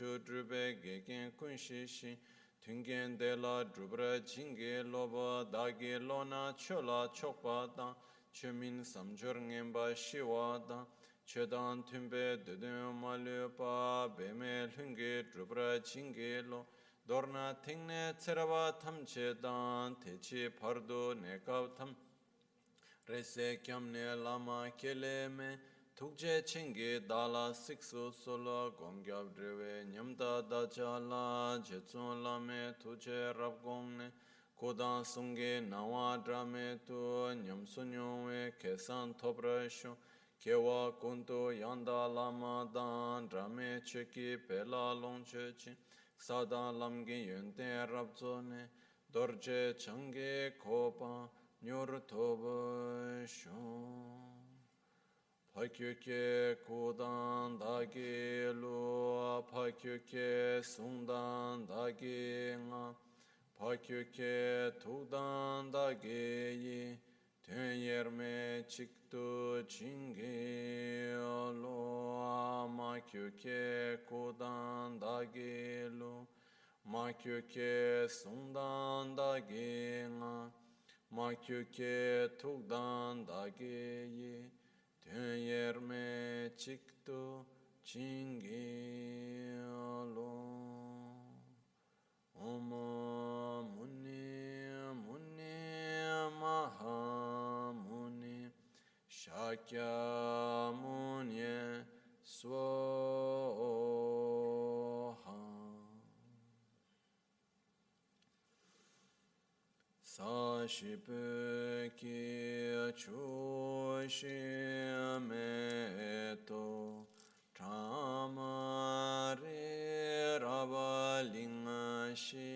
Chu Drube Gegen Kunshishi, Tungen de la Drubra Jinge Loba, Dagi Lona Chola Chokpada, Chemin Samjur Ngemba Shiwada, Chedan Tumbe Dudum Malupa, Beme Lunge Drubra Jinge Lo, Dorna Tingne Terava Tamchedan, Techi Pardo Nekav Tam. Rese kyamne lama keleme tukje chingi dala siksu solo gomgyab drewe nyamda dachala jetsun lame tuje rabgongne kodan sunge nawa drame tu nyamsunyongwe kesan tobrasho kewa kuntu yanda lama dan drame cheki pela longchechi sada lamgi yunte rabzone dorje change kopa Nyor toba shon Pakyuke kudan dagi lu Pakyuke sundan dagi nga Pakyuke tudan dagi yi Tön yerme çıktı çingi lu Makyuke kudan dagi lu Makyuke sundan dagi nga Makyuke tukdan dageyi Tön yerme çıktı çingi alo Oma muni muni maha muni Shakya muni swaha Sashipe ki chushime to Tramare ravalingashi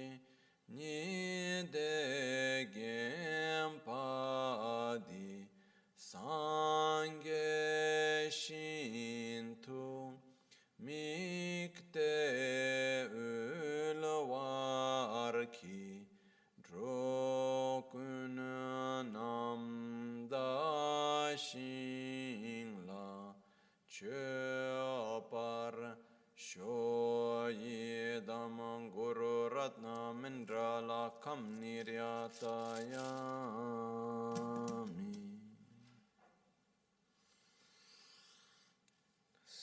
Nide gempadi Sange shintu Mikte ulvarki Drokun nam da shingla chöpar shoyi damang guru ratna mindrala kam niryatayami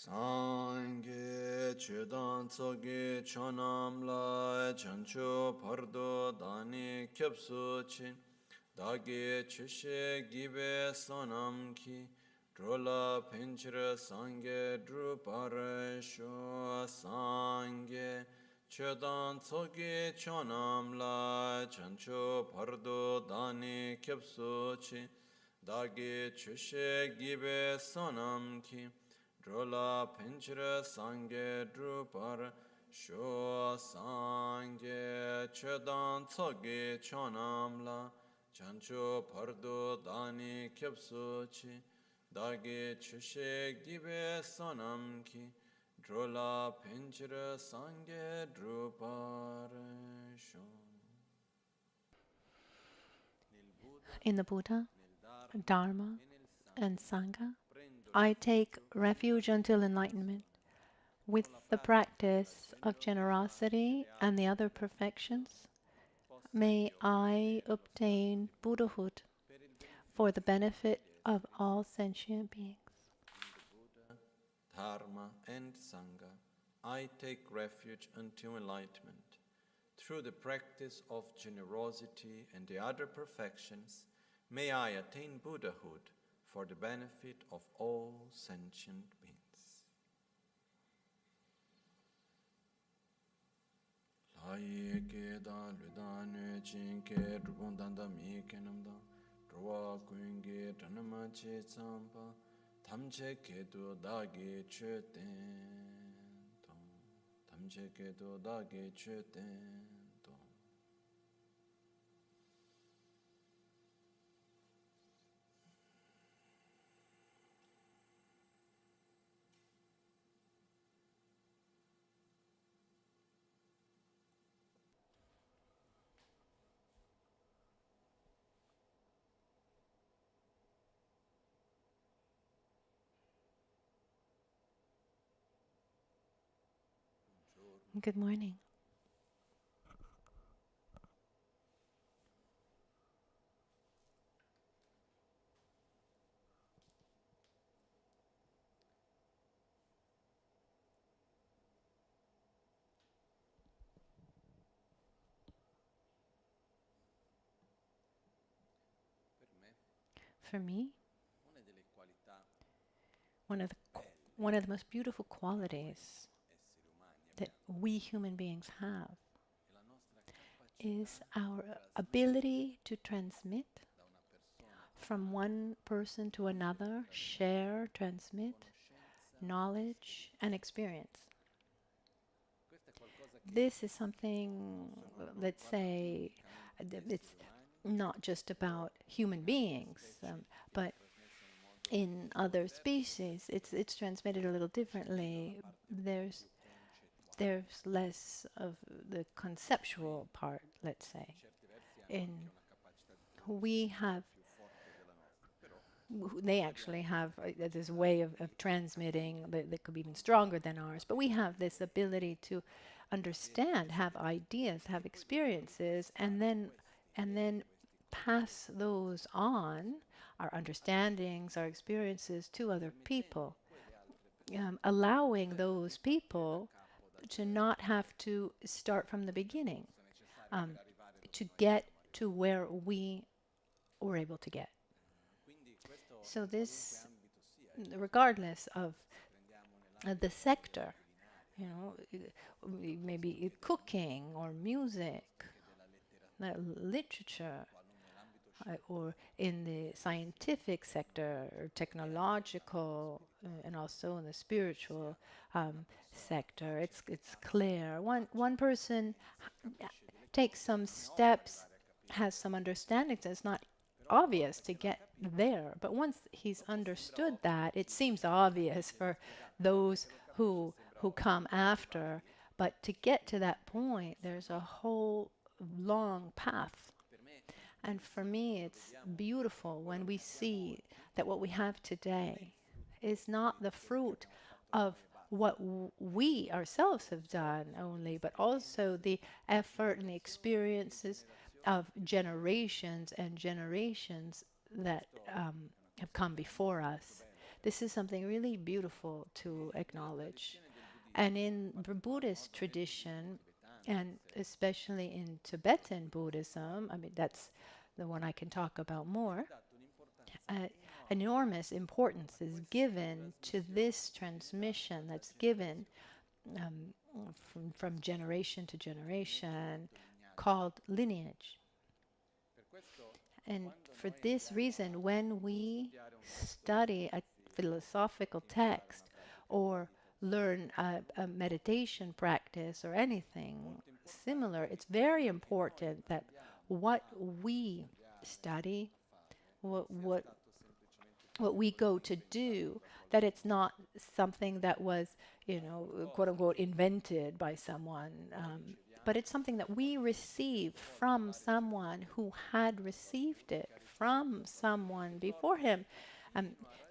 Sangye chedan tsoge chonamla chancho pardo dani kyapsu chin Dagi chushe gibe sonam ki drola pinchira sangye drupare sho sangye chedan tsoge chonamla chancho pardo dani kyapsu chin Dagi chushe gibe sonam ki Drola pinchira sangye drupar sho sangye chedan tsoge chonamla chancho pardo dani kyapsu chi dagi chushe gibe sonam ki drola pinchira sangye drupar sho. In the Buddha, Dharma, and Sangha, I take refuge until enlightenment. With the practice of generosity and the other perfections, may I obtain Buddhahood for the benefit of all sentient beings. Buddha, Dharma, and Sangha, I take refuge until enlightenment. Through the practice of generosity and the other perfections, may I attain Buddhahood for the benefit of all sentient beings. Laye ke da luda ne chin ke drupon danda mi ke namda drwa kuinge dhanama che tsampa tamche ke do dage che ten tong tamche ke do dage che ten tong. Good morning. For me, one of the one of the most beautiful qualities that we human beings have is our ability to transmit from one person to another, share, transmit knowledge and experience. This is something, let's say, it's not just about human beings, but in other species, it's transmitted a little differently. There's less of the conceptual part, let's say. In we have, they actually have this way of transmitting that could be even stronger than ours. But we have this ability to understand, have ideas, have experiences, and then pass those on, our understandings, our experiences, to other people, allowing those people to not have to start from the beginning, to get to where we were able to get. So this, regardless of the sector, you know, maybe cooking or music, literature, or in the scientific sector, or technological, and also in the spiritual sector, it's clear. One person takes some steps, has some understanding. It's not obvious to get there, but once he's understood that, it seems obvious for those who come after. But to get to that point, there's a whole long path. And for me, it's beautiful when we see that what we have today is not the fruit of what we ourselves have done only, but also the effort and the experiences of generations and generations that have come before us. This is something really beautiful to acknowledge. And in the Buddhist tradition, and especially in Tibetan Buddhism, I mean, that's the one I can talk about more, enormous importance is given to this transmission that's given from generation to generation, called lineage. And for this reason, when we study a philosophical text or learn a meditation practice or anything similar, it's very important that what we study, what we go to do, that it's not something that was, you know, quote unquote, invented by someone, but it's something that we receive from someone who had received it from someone before him.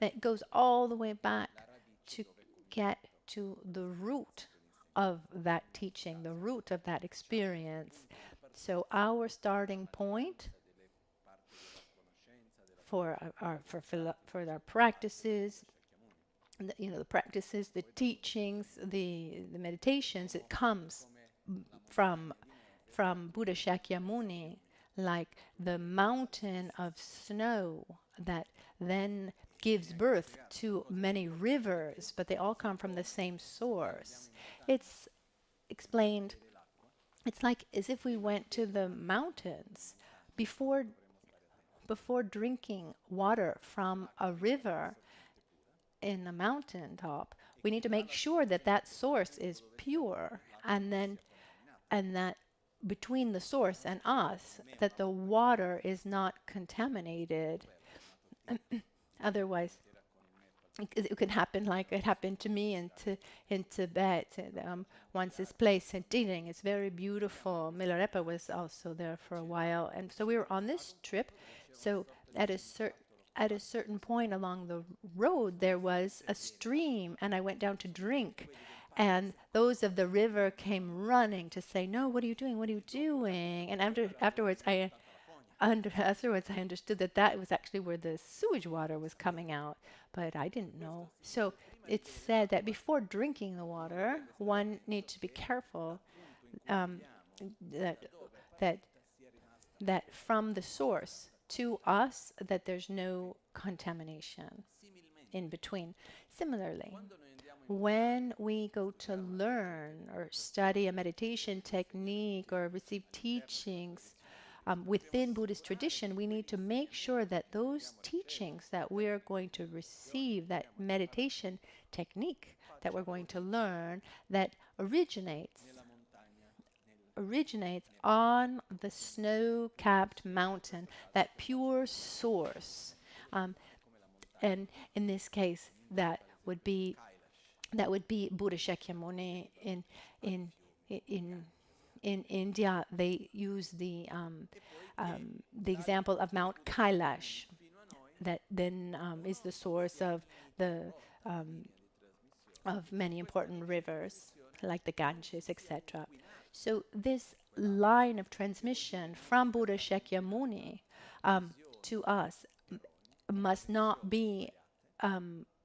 That goes all the way back to get to the root of that teaching, the root of that experience. So our starting point for our practices, the practices, the teachings, the meditations, it comes from Buddha Shakyamuni, like the mountain of snow that then gives birth to many rivers, but they all come from the same source. It's explained, it's like as if we went to the mountains before drinking water from a river in a mountaintop. We need to make sure that that source is pure, and that between the source and us, that the water is not contaminated. Otherwise, it could happen like it happened to me in Tibet. Once this place in Dining, it's very beautiful. Milarepa was also there for a while, and so we were on this trip. So at a certain point along the road, there was a stream, and I went down to drink, And those of the river came running to say, "No, what are you doing? What are you doing?" And afterwards, afterwards, I understood that that was actually where the sewage water was coming out, but I didn't know. So it's said that before drinking the water, one needs to be careful um, that that that from the source to us that there's no contamination in between. Similarly, when we go to learn or study a meditation technique or receive teachings within Buddhist tradition, we need to make sure that those teachings that we're going to receive, that meditation technique that we're going to learn, that originates on the snow-capped mountain, that pure source. And in this case, that would be Buddha Shakyamuni. In India, they use the example of Mount Kailash, that then is the source of many important rivers like the Ganges, etc. So this line of transmission from Buddha Shakyamuni to us must not be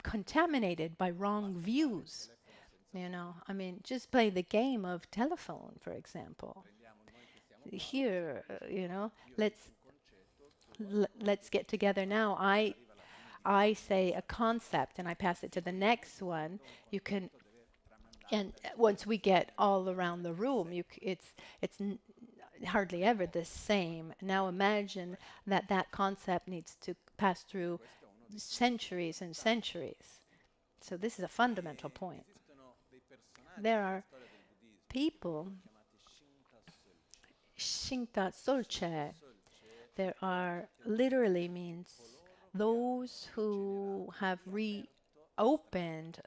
contaminated by wrong views. You know, I mean, just play the game of telephone, for example. Here, you know, let's get together now. I say a concept and I pass it to the next one. You can, and once we get all around the room, it's hardly ever the same. Now imagine that concept needs to pass through centuries and centuries. So this is a fundamental point. There are people, Shinta Solche, there are literally means those who have reopened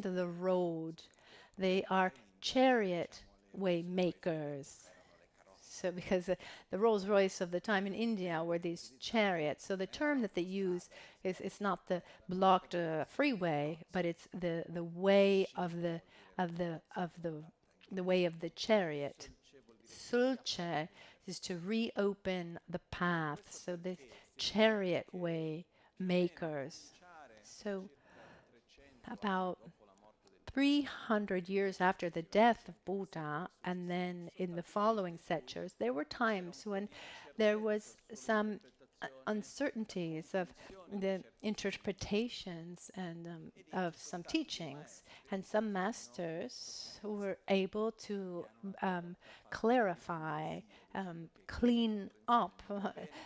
the road. They are chariot way makers. So because the Rolls Royce of the time in India were these chariots. So the term that they use is it's not the blocked freeway, but it's the way of the way of the chariot. Sulche is to reopen the path. So the chariot way makers. So about 300 years after the death of Buddha, and then in the following centuries, there were times when there was some uncertainties of the interpretations and of some teachings, and some masters who were able to clarify, clean up,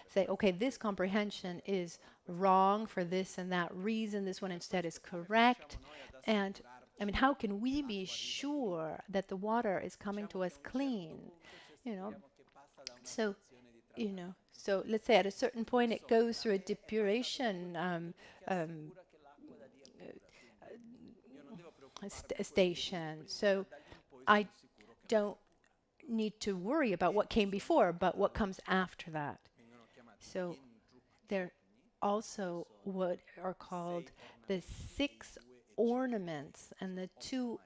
say, okay, this comprehension is wrong for this and that reason, this one instead is correct. And I mean, how can we be sure that the water is coming to us clean? You know, so so let's say at a certain point it goes through a depuration station. So I don't need to worry about what came before, but what comes after that. So there also what are called the 6 ornaments and the 2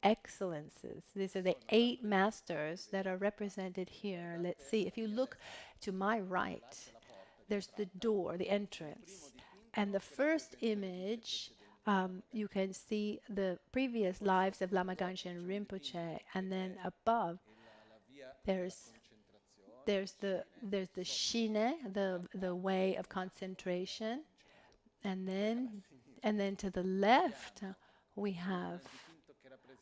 excellences. These are the 8 masters that are represented here. Let's see, if you look to my right, there's the door, the entrance. And the first image, you can see the previous lives of Lama Rinpoche, and then above there's the shine, the way of concentration, and then to the left we have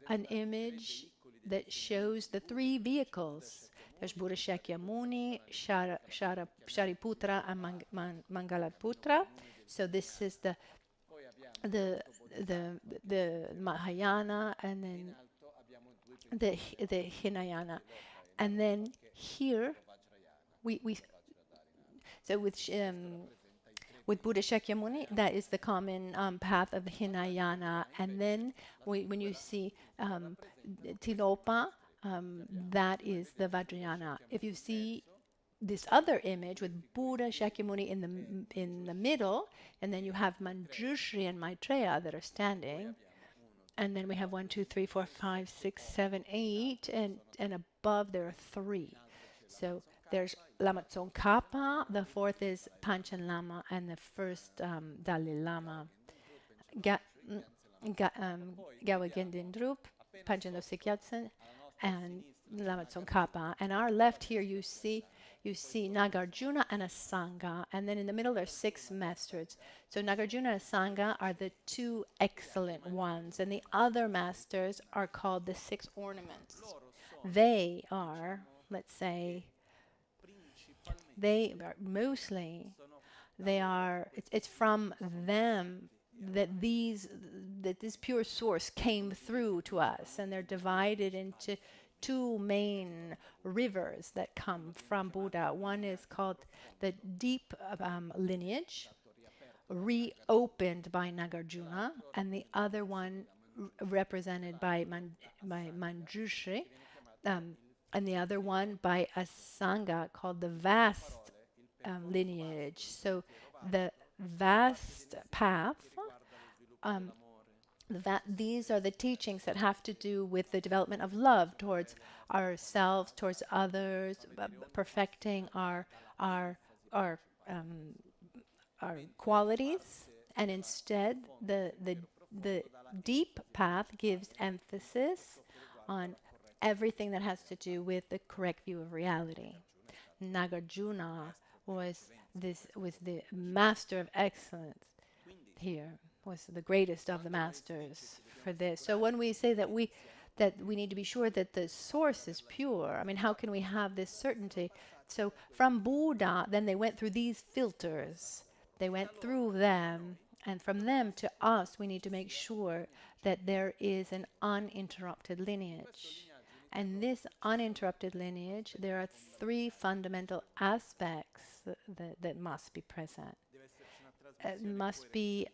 an image that shows the 3 vehicles. There's Buddha Shakyamuni, Shariputra, and Mangalaputra. So this is the Mahayana, and then the Hinayana, and then here we so with Buddha Shakyamuni, that is the common path of the Hinayana. And then when you see Tilopa, that is the Vajrayana. If you see this other image with Buddha Shakyamuni in the middle, and then you have Manjushri and Maitreya that are standing, And then we have 1, 2, 3, 4, 5, 6, 7, 8, and above there are 3. So there's Lama Tsongkhapa, the fourth is Panchen Lama, and the first Dalai Lama. Gawa Gendin Drup, Panchen Losik Yatsen, and Lama Tsongkhapa. And our left here you see Nagarjuna and a Sangha, and then in the middle there's 6 masters. So Nagarjuna and Sangha are the 2 excellent ones, and the other masters are called the 6 ornaments. They are, let's say, it's from them that this pure source came through to us, and they're divided into 2 main rivers that come from Buddha. One is called the deep lineage, reopened by Nagarjuna, and the other one represented by Manjushri, and the other one by a Sangha called the vast lineage. So the vast path, these are the teachings that have to do with the development of love towards ourselves, towards others, perfecting our qualities. And instead, the deep path gives emphasis on everything that has to do with the correct view of reality. Nagarjuna was the master of excellence here, was the greatest of the masters for this. So when we say that we need to be sure that the source is pure, I mean, how can we have this certainty? So from Buddha, then they went through these filters. They went through them, and from them to us, we need to make sure that there is an uninterrupted lineage. And this uninterrupted lineage, there are 3 fundamental aspects that must be present. It must be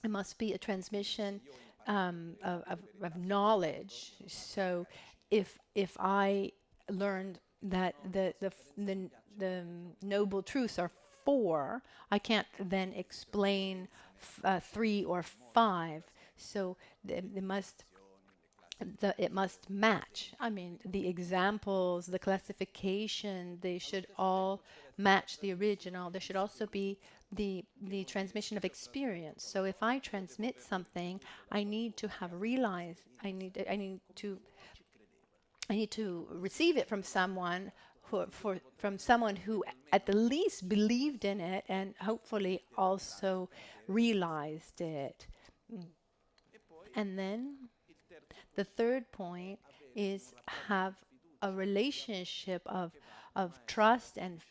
a transmission of knowledge. So if I learned that the noble truths are 4, I can't then explain 3 or 5. So it must match. I mean, the examples, the classification, they should all match the original. There should also be the transmission of experience. So if I transmit something, I need to have realized, I need to receive it from someone who at the least believed in it and hopefully also realized it. And then the third point is have a relationship of trust and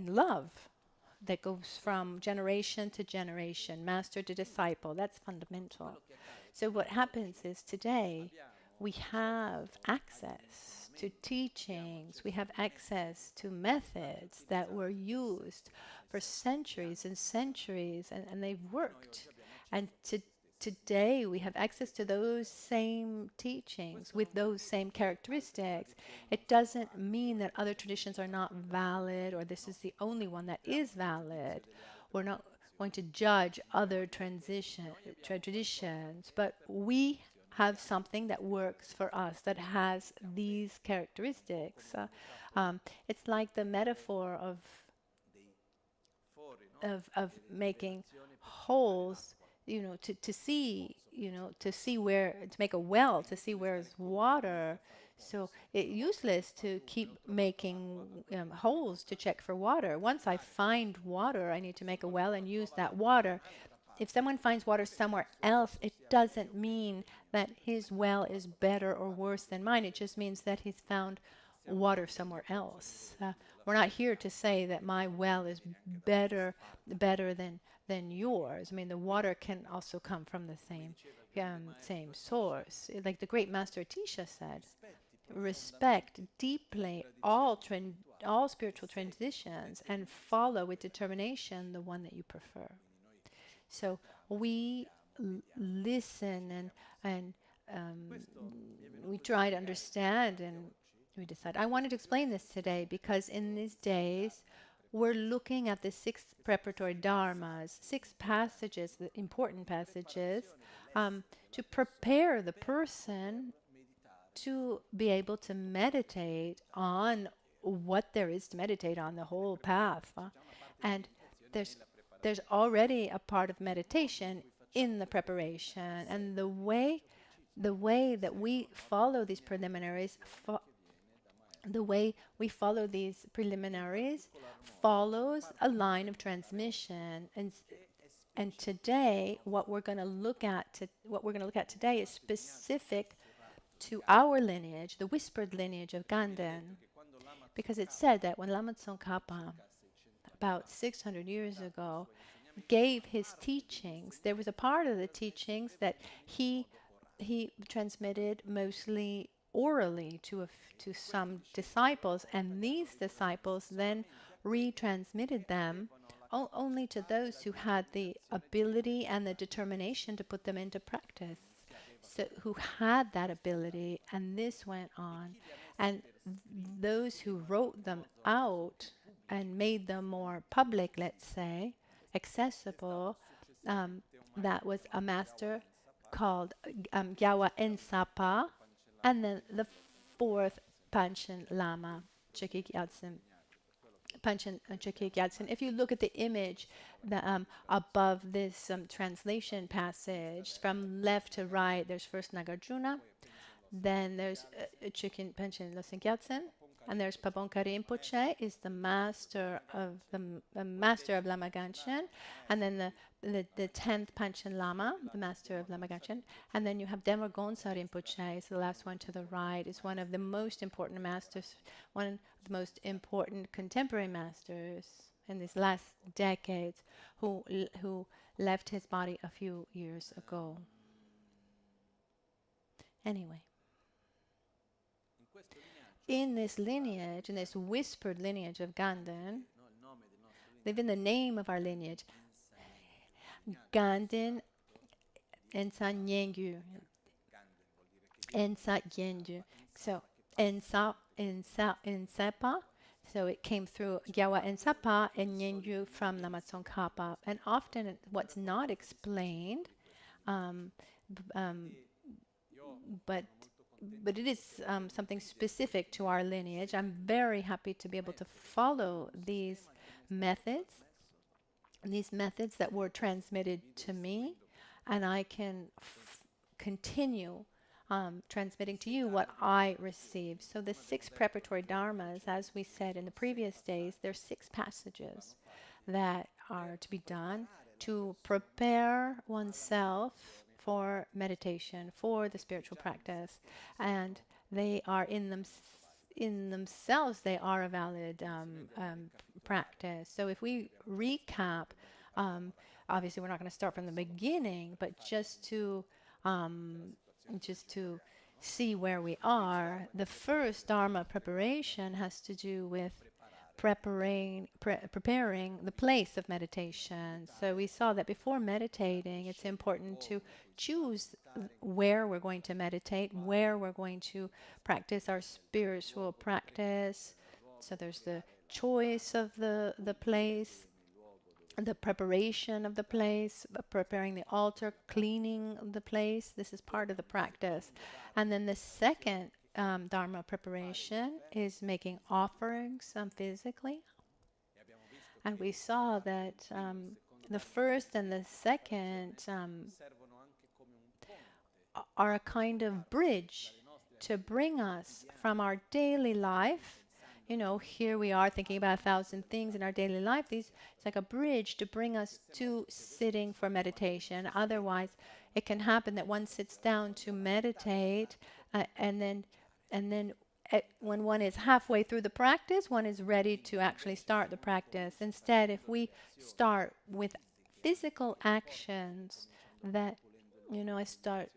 love that goes from generation to generation, master to disciple. That's fundamental. So what happens is today we have access to teachings, we have access to methods that were used for centuries and centuries, and they've worked. And today we have access to those same teachings with those same characteristics. It doesn't mean that other traditions are not valid or this is the only one that is valid. We're not going to judge other traditions, but we have something that works for us, that has these characteristics. It's like the metaphor of making holes, to see where, to make a well, to see where's water. So it's useless to keep making holes to check for water. Once I find water, I need to make a well and use that water. If someone finds water somewhere else, it doesn't mean that his well is better or worse than mine. It just means that he's found water somewhere else. We're not here to say that my well is better than yours. I mean, the water can also come from the same source. Like the great Master Atisha said, respect deeply all spiritual transitions and follow with determination the one that you prefer. So we listen and we try to understand, and we decide. I wanted to explain this today because in these days we're looking at the 6 preparatory Dharmas, 6 passages, the important passages, to prepare the person to be able to meditate on what there is to meditate on, the whole path. And there's already a part of meditation in the preparation, and the way that we follow these preliminaries, follows a line of transmission. And today, what we're going to look at today is specific to our lineage, the whispered lineage of Ganden, because it's said that when Lama Tsongkhapa, about 600 years ago, gave his teachings, there was a part of the teachings that he transmitted mostly orally to some disciples, and these disciples then retransmitted them only to those who had the ability and the determination to put them into practice. So who had that ability, and this went on. And those who wrote them out and made them more public, let's say, accessible, that was a master called Gyawa Ensapa, and then the 4th Panchen Lama, Chökyi Gyatsen. Panchen Chökyi Gyatsen. If you look at the image above this translation passage, from left to right, there's first Nagarjuna, then there's Chökyi Panchen Loseng Gyatsen, and there's Phabongkha Rinpoche, is the master of Lama Ganchen, and then the 10th Panchen Lama, the master of Lama Ganchen, and then you have Denver Gonsa Rinpoche, is the last one to the right, is one of the most important masters, one of the most important contemporary masters in these last decades, who left his body a few years ago. Anyway, in this lineage, in this whispered lineage of Ganden, even the name of our lineage, Ganden ensegnamenti. So Ensepa, so it came through Gyawa Ensapa and Nyenju from Lama Tsongkhapa. And often what's not explained, but it is something specific to our lineage. I'm very happy to be able to follow these methods that were transmitted to me, and I can continue transmitting to you what I received. So the 6 preparatory Dharmas, as we said in the previous days, there's 6 passages that are to be done to prepare oneself for meditation, for the spiritual practice, and they are in themselves, they are a valid practice. So if we recap, obviously we're not going to start from the beginning, but just to see where we are, the first Dharma preparation has to do with preparing the place of meditation. So we saw that before meditating, it's important to choose where we're going to meditate, where we're going to practice our spiritual practice. So there's the choice of the place, the preparation of the place, preparing the altar, cleaning the place. This is part of the practice. And then the second Dharma preparation is making offerings physically. And we saw that the first and the second are a kind of bridge to bring us from our daily life. You know, here we are thinking about 1,000 things in our daily life. It's like a bridge to bring us to sitting for meditation. Otherwise, it can happen that one sits down to meditate, and then when one is halfway through the practice, one is ready to actually start the practice. Instead, if we start with physical actions, that, you know, I start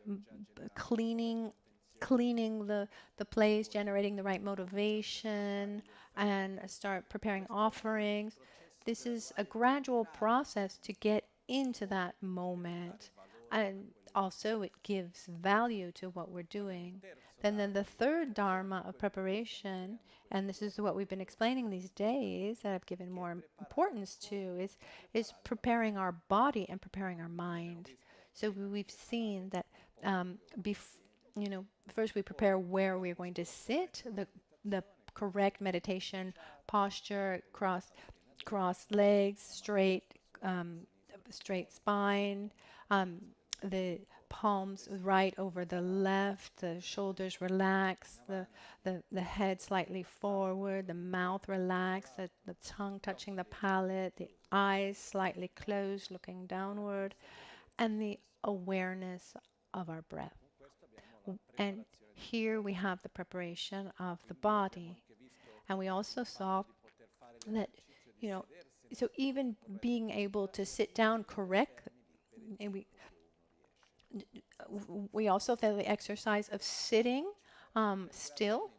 cleaning the place, generating the right motivation, and start preparing offerings. This is a gradual process to get into that moment. And also it gives value to what we're doing. Then the third Dharma of preparation, and this is what we've been explaining these days that I've given more importance to, is preparing our body and preparing our mind. So we've seen that first we prepare where we're going to sit, the correct meditation posture, cross legs, straight spine, the palms right over the left, the shoulders relaxed, the head slightly forward, the mouth relaxed, the tongue touching the palate, the eyes slightly closed, looking downward, and the awareness of our breath. And here we have the preparation of the body. And we also saw that, so even being able to sit down correct, and we also did the exercise of sitting still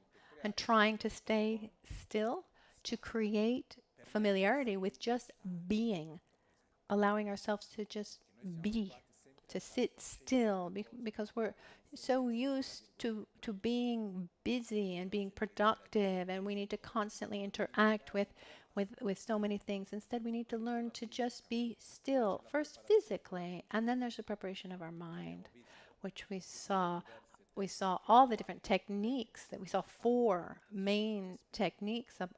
and trying to stay still to create familiarity with just being, allowing ourselves to just be, to sit still, because we're so used to being busy and being productive, and we need to constantly interact with so many things. Instead, we need to learn to just be still, first physically, and then there's the preparation of our mind, which we saw. We saw all the different techniques that we saw, 4 main techniques of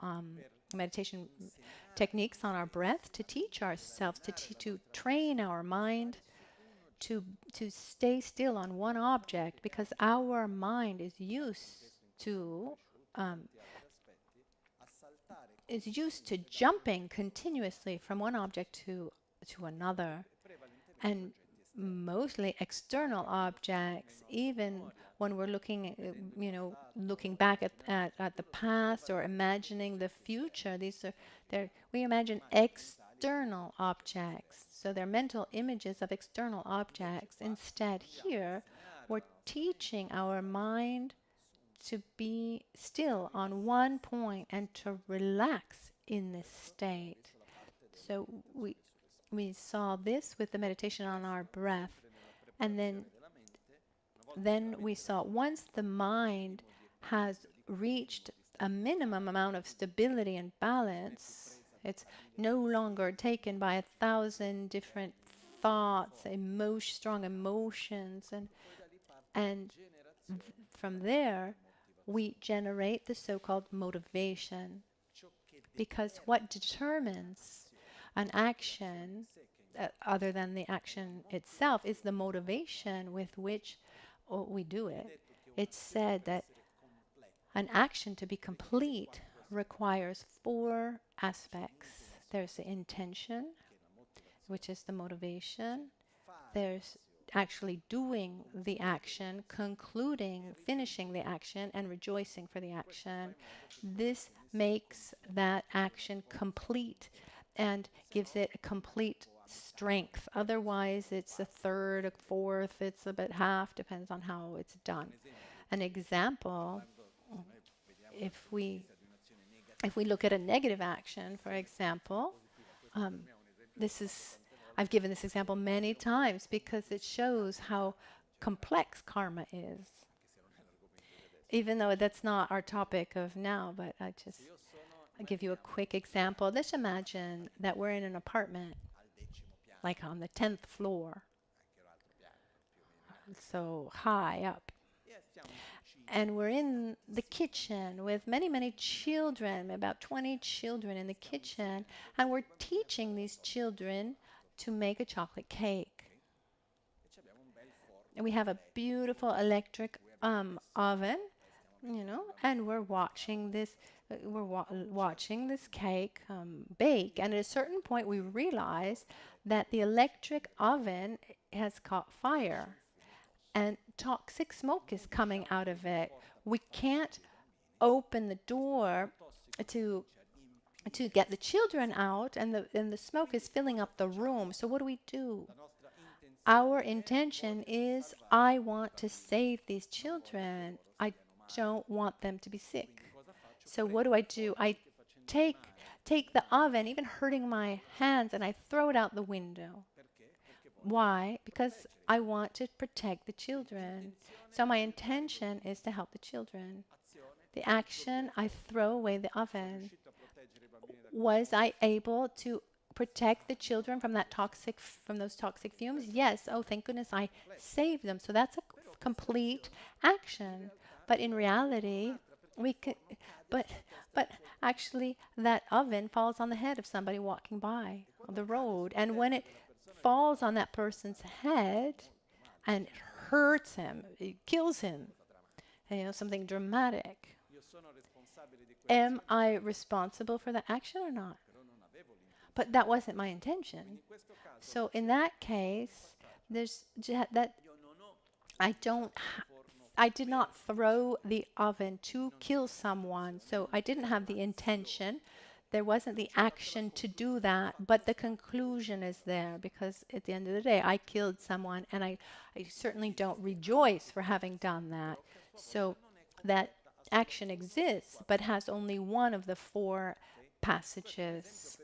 meditation techniques on our breath to teach ourselves, to train our mind to stay still on one object, because our mind is used to jumping continuously from one object to another, and mostly external objects. Even when we're looking back at the past or imagining the future, we imagine external objects. So they're mental images of external objects. Instead, here we're teaching our mind to be still on one point and to relax in this state. So we saw this with the meditation on our breath. And then we saw, once the mind has reached a minimum amount of stability and balance, it's no longer taken by 1,000 different thoughts, strong emotions, and from there we generate the so-called motivation. Because what determines an action, other than the action itself, is the motivation with which we do it. It's said that an action to be complete requires 4 aspects. There's the intention, which is the motivation. There's actually doing the action, concluding, finishing the action, and rejoicing for the action. This makes that action complete and gives it a complete strength. Otherwise, it's a third, a fourth, it's about half, depends on how it's done. An example, if we look at a negative action, for example, I've given this example many times because it shows how complex karma is. Even though that's not our topic of now, but I'll give you a quick example. Let's imagine that we're in an apartment, like on the 10th floor, so high up. And we're in the kitchen with many, many children, about 20 children in the kitchen, and we're teaching these children to make a chocolate cake. And we have a beautiful electric oven, and we're watching this. Watching this cake bake, and at a certain point we realize that the electric oven has caught fire and toxic smoke is coming out of it. We can't open the door to get the children out, and the smoke is filling up the room. So what do? Our intention is, I want to save these children. I don't want them to be sick. So what do? I take the oven, even hurting my hands, and I throw it out the window. Why? Because I want to protect the children. So my intention is to help the children. The action, I throw away the oven. Was I able to protect the children from those toxic fumes? Yes. Oh, thank goodness I saved them. So that's a complete action. But in reality, we could, but but actually that oven falls on the head of somebody walking by on the road, and when it falls on that person's head and it hurts him, it kills him, something dramatic. Am I responsible for that action or not? But that wasn't my intention. So in that case, there's that I did not throw the oven to kill someone. So I didn't have the intention. There wasn't the action to do that, but the conclusion is there because at the end of the day, I killed someone, and I certainly don't rejoice for having done that. So that action exists, but has only one of the four passages.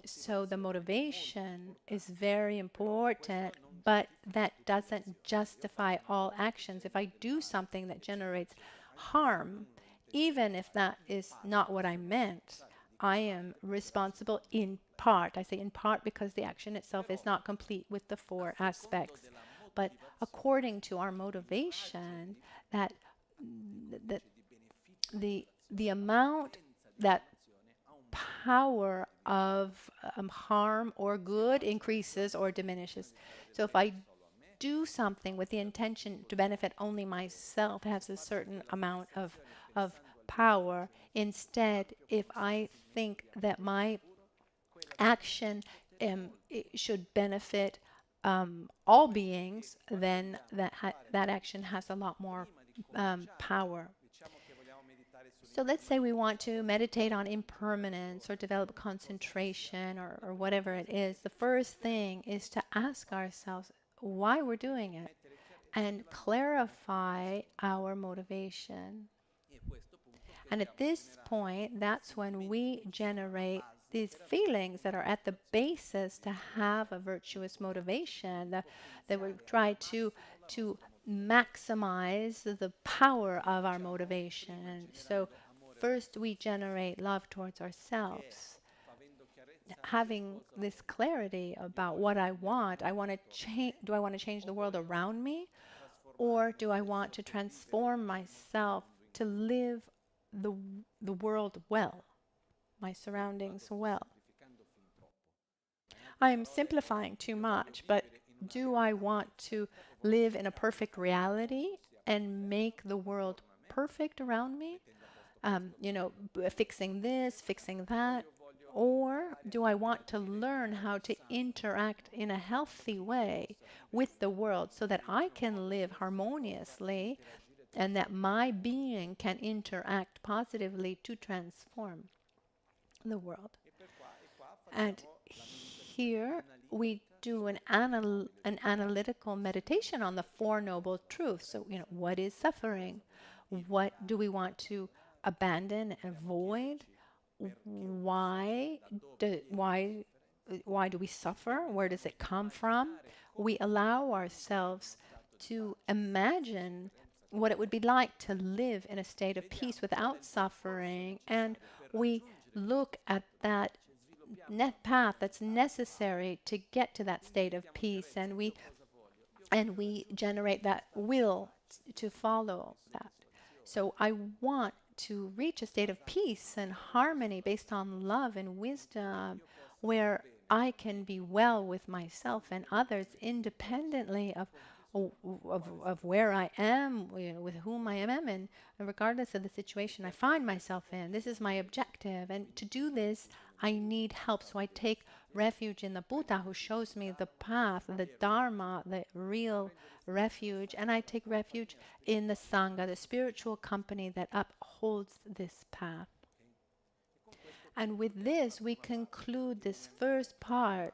So the motivation is very important, but that doesn't justify all actions. If I do something that generates harm, even if that is not what I meant, I am responsible in part. I say in part because the action itself is not complete with the four aspects. But according to our motivation, that the amount, that power of harm or good increases or diminishes. So if I do something with the intention to benefit only myself, it has a certain amount of power. Instead, if I think that my action it should benefit all beings, then that action has a lot more power. So let's say we want to meditate on impermanence or develop concentration or whatever it is. The first thing is to ask ourselves why we're doing it and clarify our motivation. And at this point, that's when we generate these feelings that are at the basis to have a virtuous motivation, that we try to maximize the power of our motivation. And so first we generate love towards ourselves, having this clarity about what I want. I want to change. Do I want to change the world around me, or do I want to transform myself to live the world well, my surroundings well? I am simplifying too much, but do I want to live in a perfect reality and make the world perfect around me? Fixing this, fixing that. Or do I want to learn how to interact in a healthy way with the world so that I can live harmoniously and that my being can interact positively to transform the world? And here we do an analytical meditation on the Four Noble Truths. So, what is suffering? What do we want to abandon and avoid? Why do we suffer? Where does it come from? We allow ourselves to imagine what it would be like to live in a state of peace without suffering, and we look at that net path that's necessary to get to that state of peace, and we generate that will to follow that. So I want to reach a state of peace and harmony based on love and wisdom, where I can be well with myself and others independently of where I am, with whom I am, and regardless of the situation I find myself in. This is my objective, and to do this, I need help. So I take refuge in the Buddha, who shows me the path, the Dharma, the real refuge, and I take refuge in the Sangha, the spiritual company that upholds this path. And with this, we conclude this first part,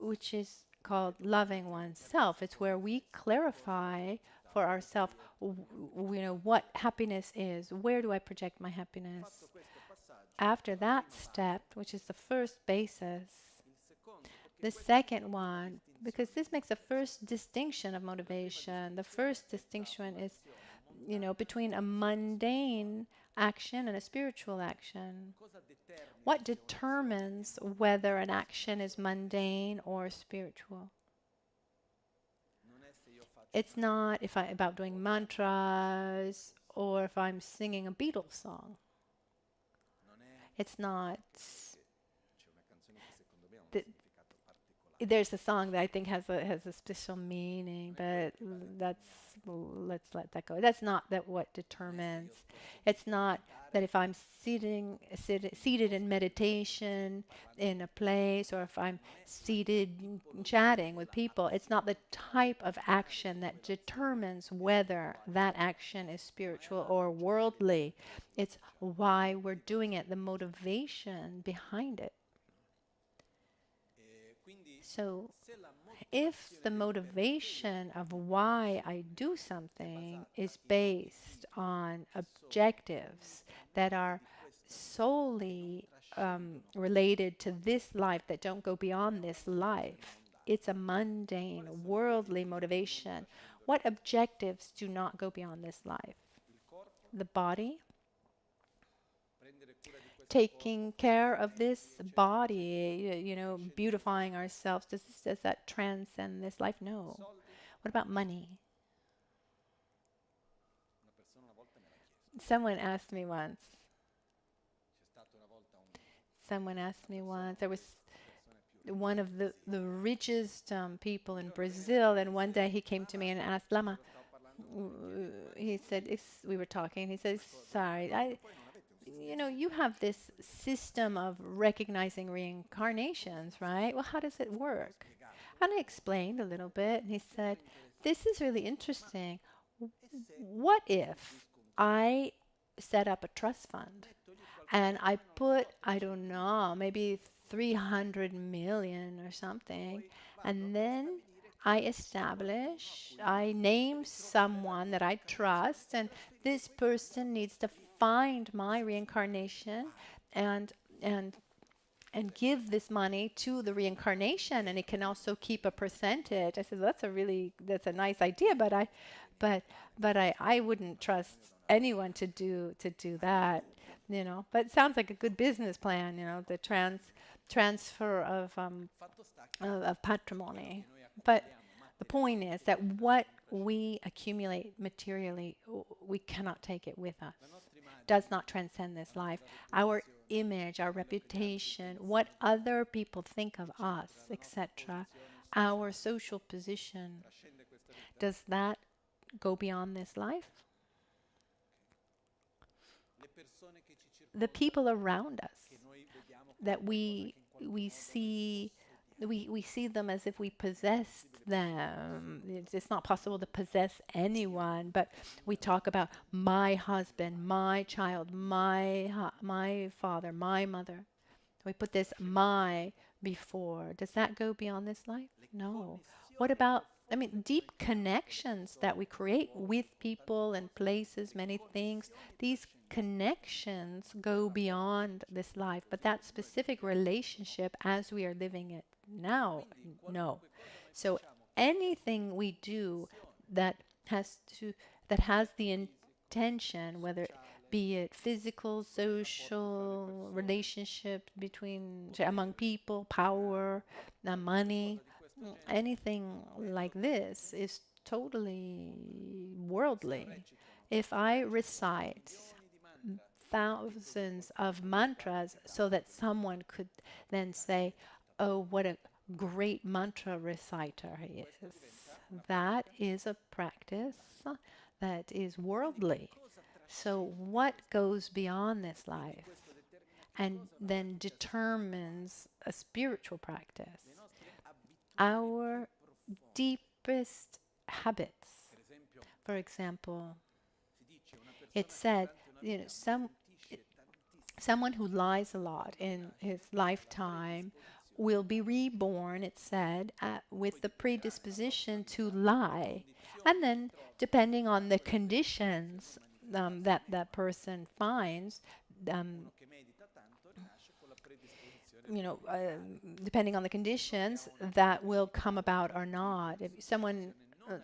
which is called loving oneself. It's where we clarify for ourselves, what happiness is. Where do I project my happiness? After that step, which is the first basis, the second one because this makes the first distinction of motivation. The first distinction is, between a mundane action and a spiritual action. What determines whether an action is mundane or spiritual? It's not about doing mantras or if I'm singing a Beatles song. It's not. There's a song that I think has a special meaning, but let's let that go. That's not what determines. It's not that if I'm seated in meditation in a place, or if I'm seated chatting with people. It's not the type of action that determines whether that action is spiritual or worldly. It's why we're doing it, the motivation behind it. So, if the motivation of why I do something is based on objectives that are solely related to this life, that don't go beyond this life, it's a mundane, worldly motivation. What objectives do not go beyond this life? The body, taking care of this body, beautifying ourselves. Does that transcend this life? No. What about money? Someone asked me once. There was one of the richest people in Brazil, and one day he came to me and asked, Lama, he said, we were talking, he said, sorry, you have this system of recognizing reincarnations, right? Well, how does it work? And I explained a little bit, and he said, this is really interesting. What if I set up a trust fund and I put, I don't know, maybe 300 million or something, and then I name someone that I trust, and this person needs to find my reincarnation and give this money to the reincarnation, and it can also keep a percentage. I said, that's a nice idea, but I wouldn't trust anyone to do that, But it sounds like a good business plan, the transfer of patrimony. But the point is that what we accumulate materially, we cannot take it with us. Does not transcend this life. Our image, our reputation, what other people think of us, etc., our social position, does that go beyond this life? The people around us that we see them as if we possessed them. It's not possible to possess anyone, but we talk about my husband, my child, my father, my mother. We put this "my" before. Does that go beyond this life? No. What about, deep connections that we create with people and places, many things? These connections go beyond this life, but that specific relationship as we are living it now, no. So anything we do that has the intention, whether it be it physical, social, relationship among people, power, money, anything like this is totally worldly. If I recite thousands of mantras so that someone could then say, oh, what a great mantra reciter he is, that is a practice that is worldly. So what goes beyond this life and then determines a spiritual practice? Our deepest habits. For example, it's said, someone who lies a lot in his lifetime will be reborn, it's said, with the predisposition to lie. And then, depending on the conditions that person finds, depending on the conditions, that will come about or not. If someone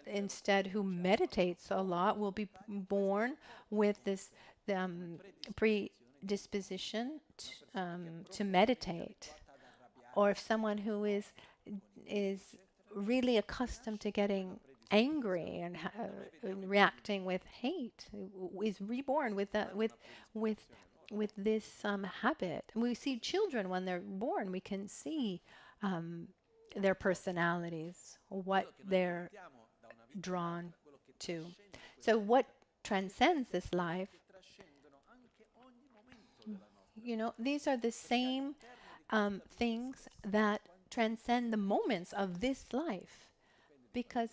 instead who meditates a lot will be born with this predisposition to meditate, or if someone who is really accustomed to getting angry and reacting with hate is reborn with that with this habit. And we see children when they're born, we can see their personalities, what they're drawn to. So what transcends this life, these are the same things that transcend the moments of this life, because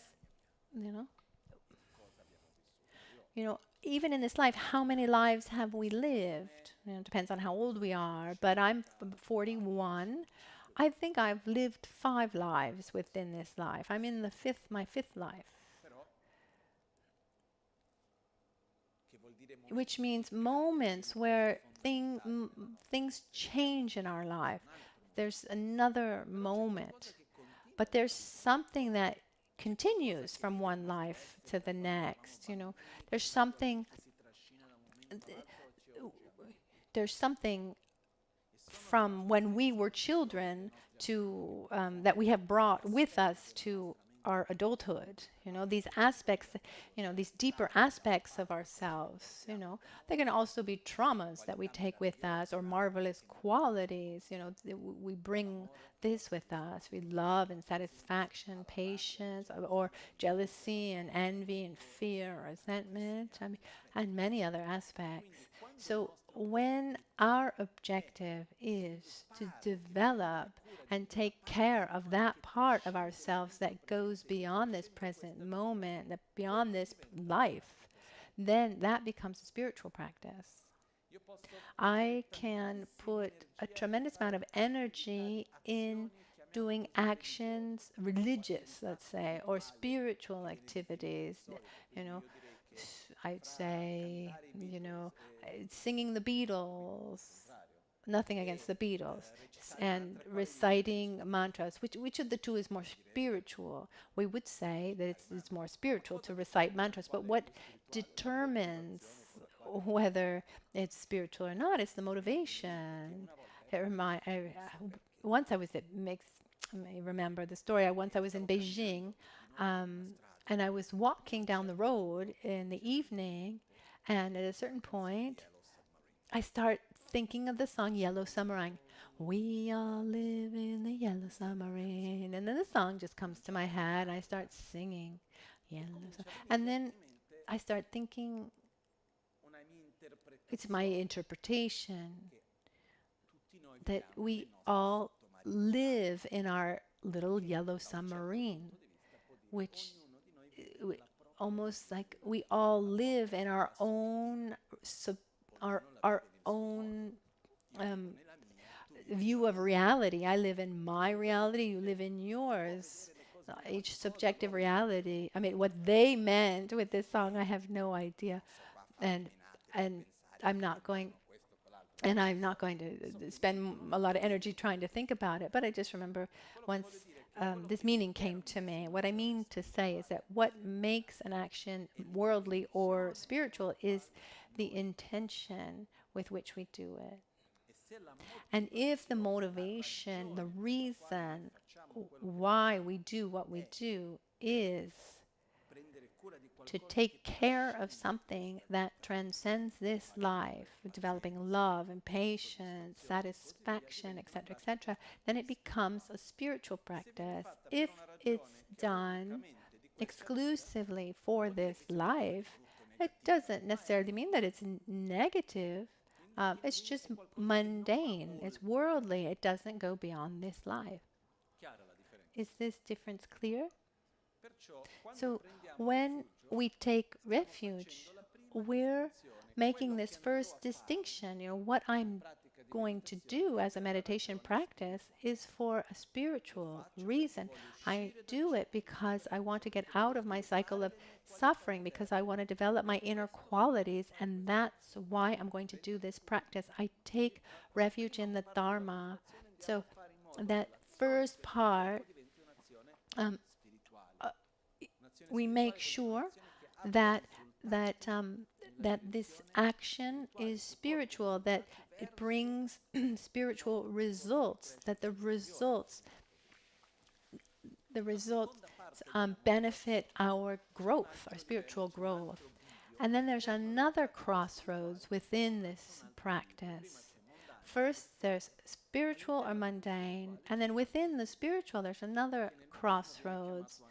even in this life, how many lives have we lived? It depends on how old we are, but I'm 41. I think I've lived 5 lives within this life. I'm in my fifth life, which means moments where things change in our life. There's another moment, but there's something that continues from one life to the next. There's something from when we were children to that we have brought with us to our adulthood. These aspects, these deeper aspects of ourselves. They can also be traumas that we take with us, or marvelous qualities. We bring this with us. We love and satisfaction, patience, or jealousy and envy and fear, or resentment, and many other aspects. So when our objective is to develop and take care of that part of ourselves that goes beyond this present moment, beyond this life, then that becomes a spiritual practice. I can put a tremendous amount of energy in doing actions, religious, let's say, or spiritual activities, I'd say, singing the Beatles, nothing against the Beatles, and reciting mantras. Which of the two is more spiritual? We would say that it's more spiritual to recite mantras, but what determines whether it's spiritual or not is the motivation. Once I was at I remember the story. Once I was in Beijing, and I was walking down the road in the evening, and at a certain point, I start thinking of the song Yellow Submarine. We all live in the yellow submarine. And then the song just comes to my head, and I start singing and then I start thinking, it's my interpretation, that we all live in our little yellow submarine, which almost like we all live in our own our own view of reality. I live in my reality, you live in yours. Each subjective reality. I mean, what they meant with this song, I have no idea, and I'm not going to spend a lot of energy trying to think about it. But I just remember once this meaning came to me. What I mean to say is that what makes an action worldly or spiritual is the intention with which we do it. And if the motivation, the reason why we do what we do is to take care of something that transcends this life, developing love and patience, satisfaction, etc., then it becomes a spiritual practice. If it's done exclusively for this life, it doesn't necessarily mean that it's negative. It's just mundane. It's worldly. It doesn't go beyond this life. Is this difference clear? So when we take refuge, we're making this first distinction. What I'm going to do as a meditation practice is for a spiritual reason. I do it because I want to get out of my cycle of suffering, because I want to develop my inner qualities, and that's why I'm going to do this practice. I take refuge in the Dharma So that first part, we make sure that that this action is spiritual, that it brings spiritual results, that the results benefit our growth, our spiritual growth. And then there's another crossroads within this practice. First, there's spiritual or mundane, and then within the spiritual, there's another crossroads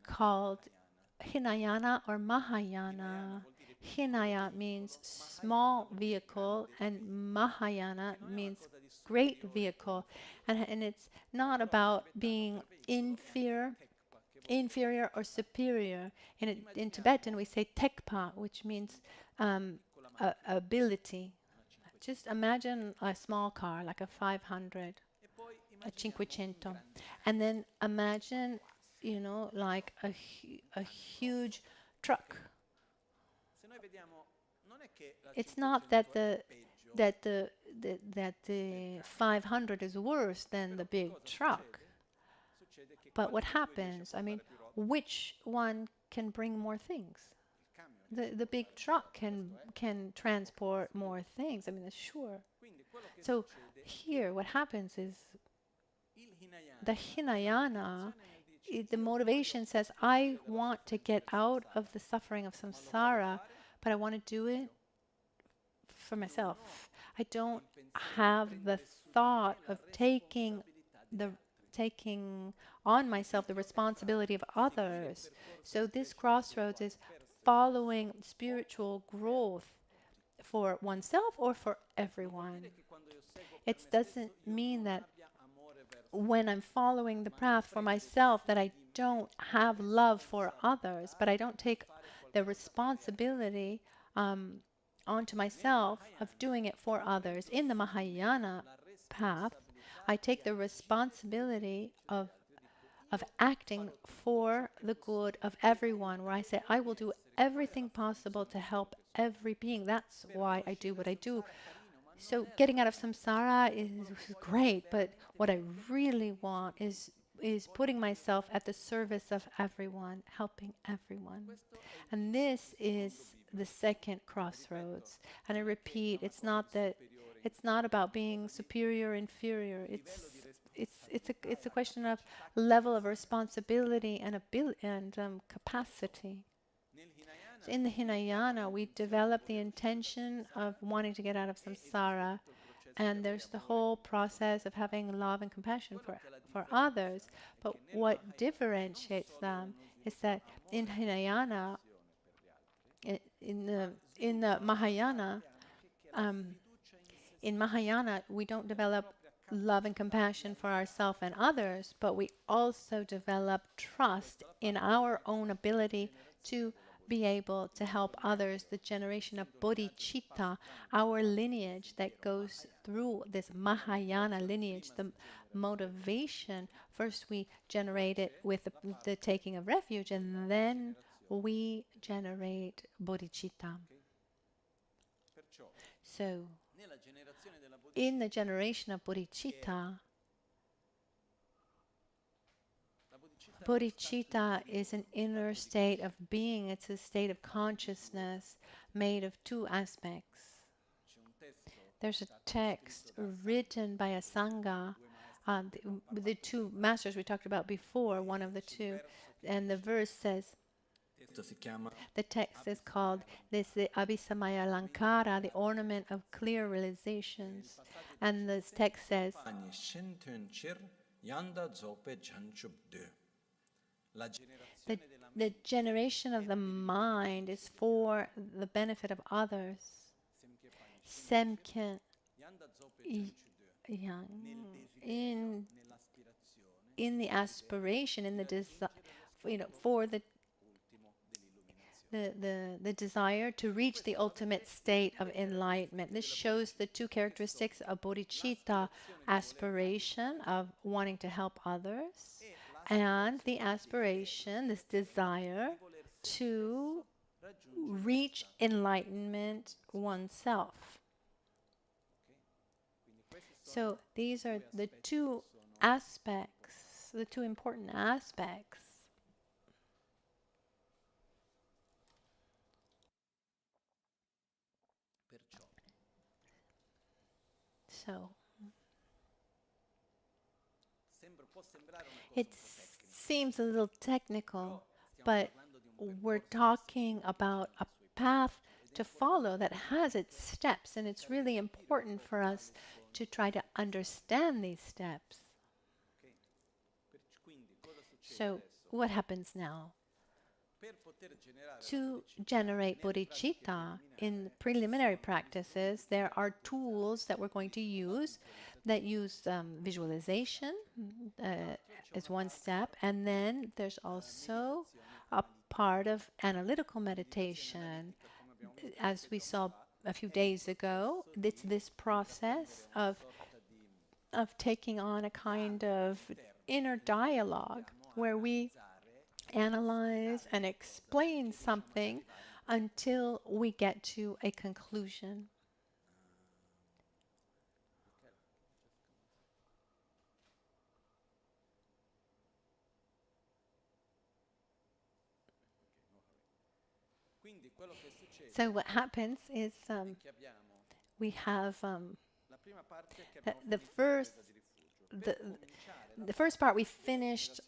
called Hinayana or Mahayana. Hinaya means small vehicle, and Mahayana means great vehicle. And it's not about being inferior or superior. In Tibetan, we say tekpa, which means ability. Just imagine a small car, like a 500, a 500. And then imagine, like a huge truck. It's not that the 500 is worse than the big truck. But what happens? I mean, which one can bring more things? The big truck can transport more things. I mean, sure. So here, what happens is the Hinayana, the motivation says, I want to get out of the suffering of samsara, but I want to do it for myself. I don't have the thought of taking on myself the responsibility of others. So this crossroads is following spiritual growth for oneself or for everyone. It doesn't mean that when I'm following the path for myself that I don't have love for others, but I don't take the responsibility onto myself of doing it for others. In the Mahayana path, I take the responsibility of acting for the good of everyone, where I say, I will do everything possible to help every being. That's why I do what I do. So getting out of samsara is great, but what I really want is putting myself at the service of everyone, helping everyone. And this is the second crossroads. And I repeat, it's not about being superior, inferior. It's a question of level of responsibility and capacity. So in the Hinayana, we develop the intention of wanting to get out of samsara, and there's the whole process of having love and compassion for others. But what differentiates them is that in Hinayana, in the Mahayana, in Mahayana, we don't develop love and compassion for ourselves and others, but we also develop trust in our own ability to be able to help others, the generation of bodhicitta, our lineage that goes through this Mahayana lineage, the motivation. First we generate it with the taking of refuge, and then we generate bodhicitta. So, in the generation of bodhicitta, bodhicitta is an inner state of being. It's a state of consciousness made of two aspects. There's a text written by a sangha, the two masters we talked about before, one of the two, and the verse says, the text is called the Abhisamaya Lankara, the ornament of clear realizations. And this text says, the generation of the mind is for the benefit of others. Semkyen Yang, in the aspiration, in the desire, for the desire to reach the ultimate state of enlightenment. This shows the two characteristics of bodhicitta: aspiration of wanting to help others, and the aspiration, this desire to reach enlightenment oneself. So these are the two aspects, the two important aspects. So it seems a little technical, but we're talking about a path to follow that has its steps, and it's really important for us to try to understand these steps. So what happens now? To generate bodhicitta in preliminary practices, there are tools that we're going to use that use visualization as one step, and then there's also a part of analytical meditation. As we saw a few days ago, it's this process of taking on a kind of inner dialogue where we analyze and explain something until we get to a conclusion. So what happens is we have the first part we finished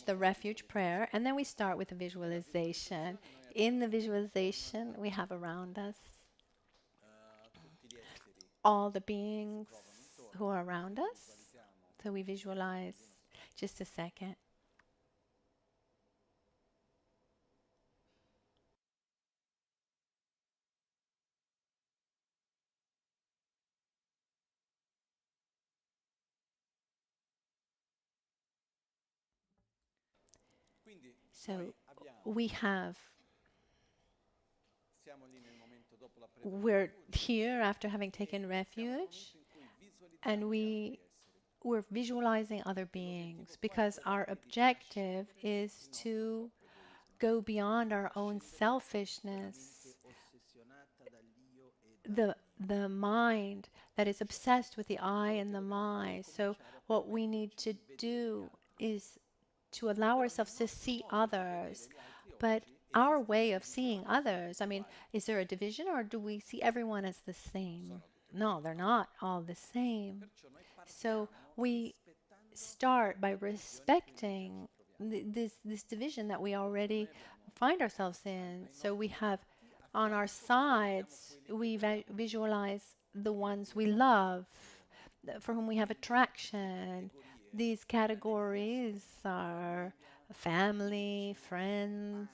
the refuge prayer, and then we start with the visualization. In the visualization, we have around us all the beings who are around us. So we visualize. Just a second. So we're here after having taken refuge, and we're visualizing other beings because our objective is to go beyond our own selfishness. The mind that is obsessed with the I and the my. So what we need to do is to allow ourselves to see others, but our way of seeing others, I mean, is there a division, or do we see everyone as the same? No, they're not all the same. So we start by respecting this division that we already find ourselves in. So we have on our sides, we visualize the ones we love, for whom we have attraction. These categories are family, friends,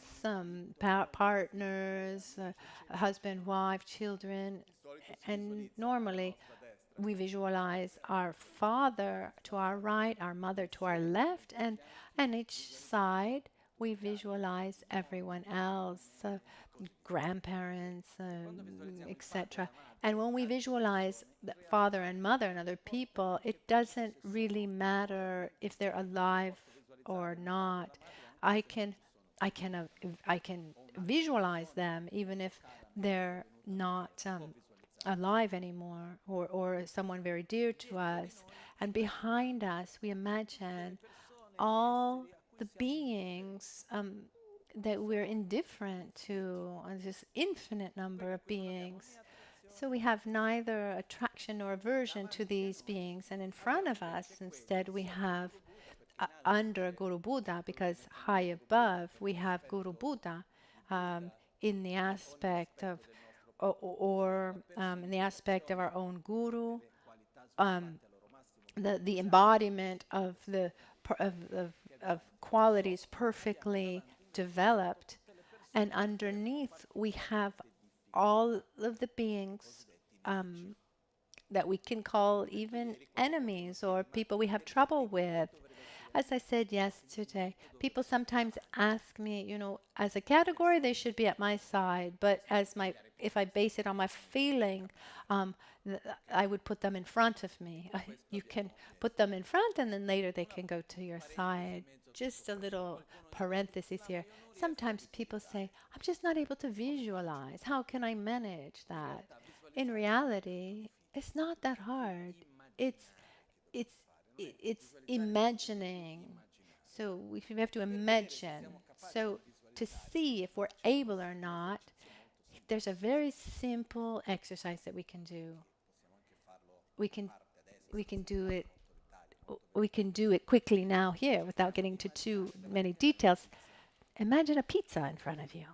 partners, husband, wife, children, and normally we visualize our father to our right, our mother to our left, and each side we visualize everyone else, grandparents, etc. And when we visualize the father and mother and other people, it doesn't really matter if they're alive or not. I can visualize them even if they're not alive anymore, or someone very dear to us. And behind us, we imagine all the beings that we're indifferent to, this infinite number of beings. So we have neither attraction nor aversion to these beings. And in front of us, instead, we have under Guru Buddha, because high above, we have Guru Buddha in the aspect of in the aspect of our own guru, the embodiment of of qualities perfectly developed, and underneath we have all of the beings that we can call even enemies or people we have trouble with. As I said yesterday, people sometimes ask me, as a category, they should be at my side, but if I base it on my feeling, I would put them in front of me. You can put them in front, and then later they can go to your side. Just a little parenthesis here. Sometimes people say, I'm just not able to visualize. How can I manage that? In reality, It's not that hard. It's it's it's imagining. So we have to imagine. So to see if we're able or not, there's a very simple exercise that we can do. We can we can do it we can do it quickly now here without getting to too many details. Imagine a pizza in front of you.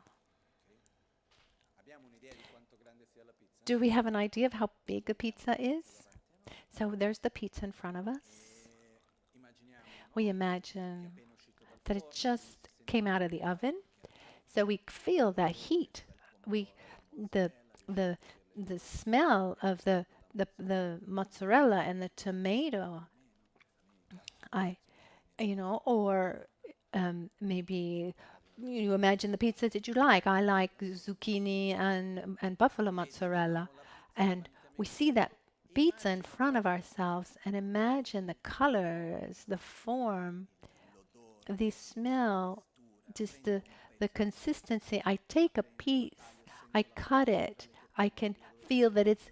Do we have an idea of how big the pizza is? So there's the pizza in front of us. We imagine that it just came out of the oven. So we feel that heat. We the the the smell of the mozzarella and the tomato. I or maybe you imagine the pizza that you like. I like zucchini and buffalo mozzarella, and we see that pizza in front of ourselves and imagine the colors, the form, the smell, just the consistency. I take a piece, I cut it, I can feel that it's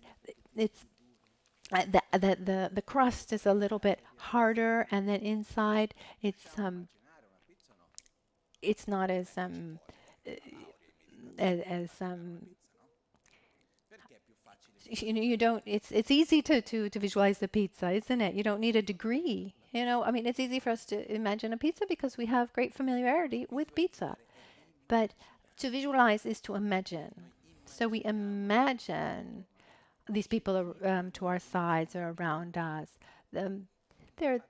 the crust is a little bit harder, and then inside it's not as you don't it's easy to visualize the pizza, isn't it? You don't need a degree. I mean, it's easy for us to imagine a pizza because we have great familiarity with pizza. But to visualize is to imagine. So we imagine these people are to our sides or around us. Um, there,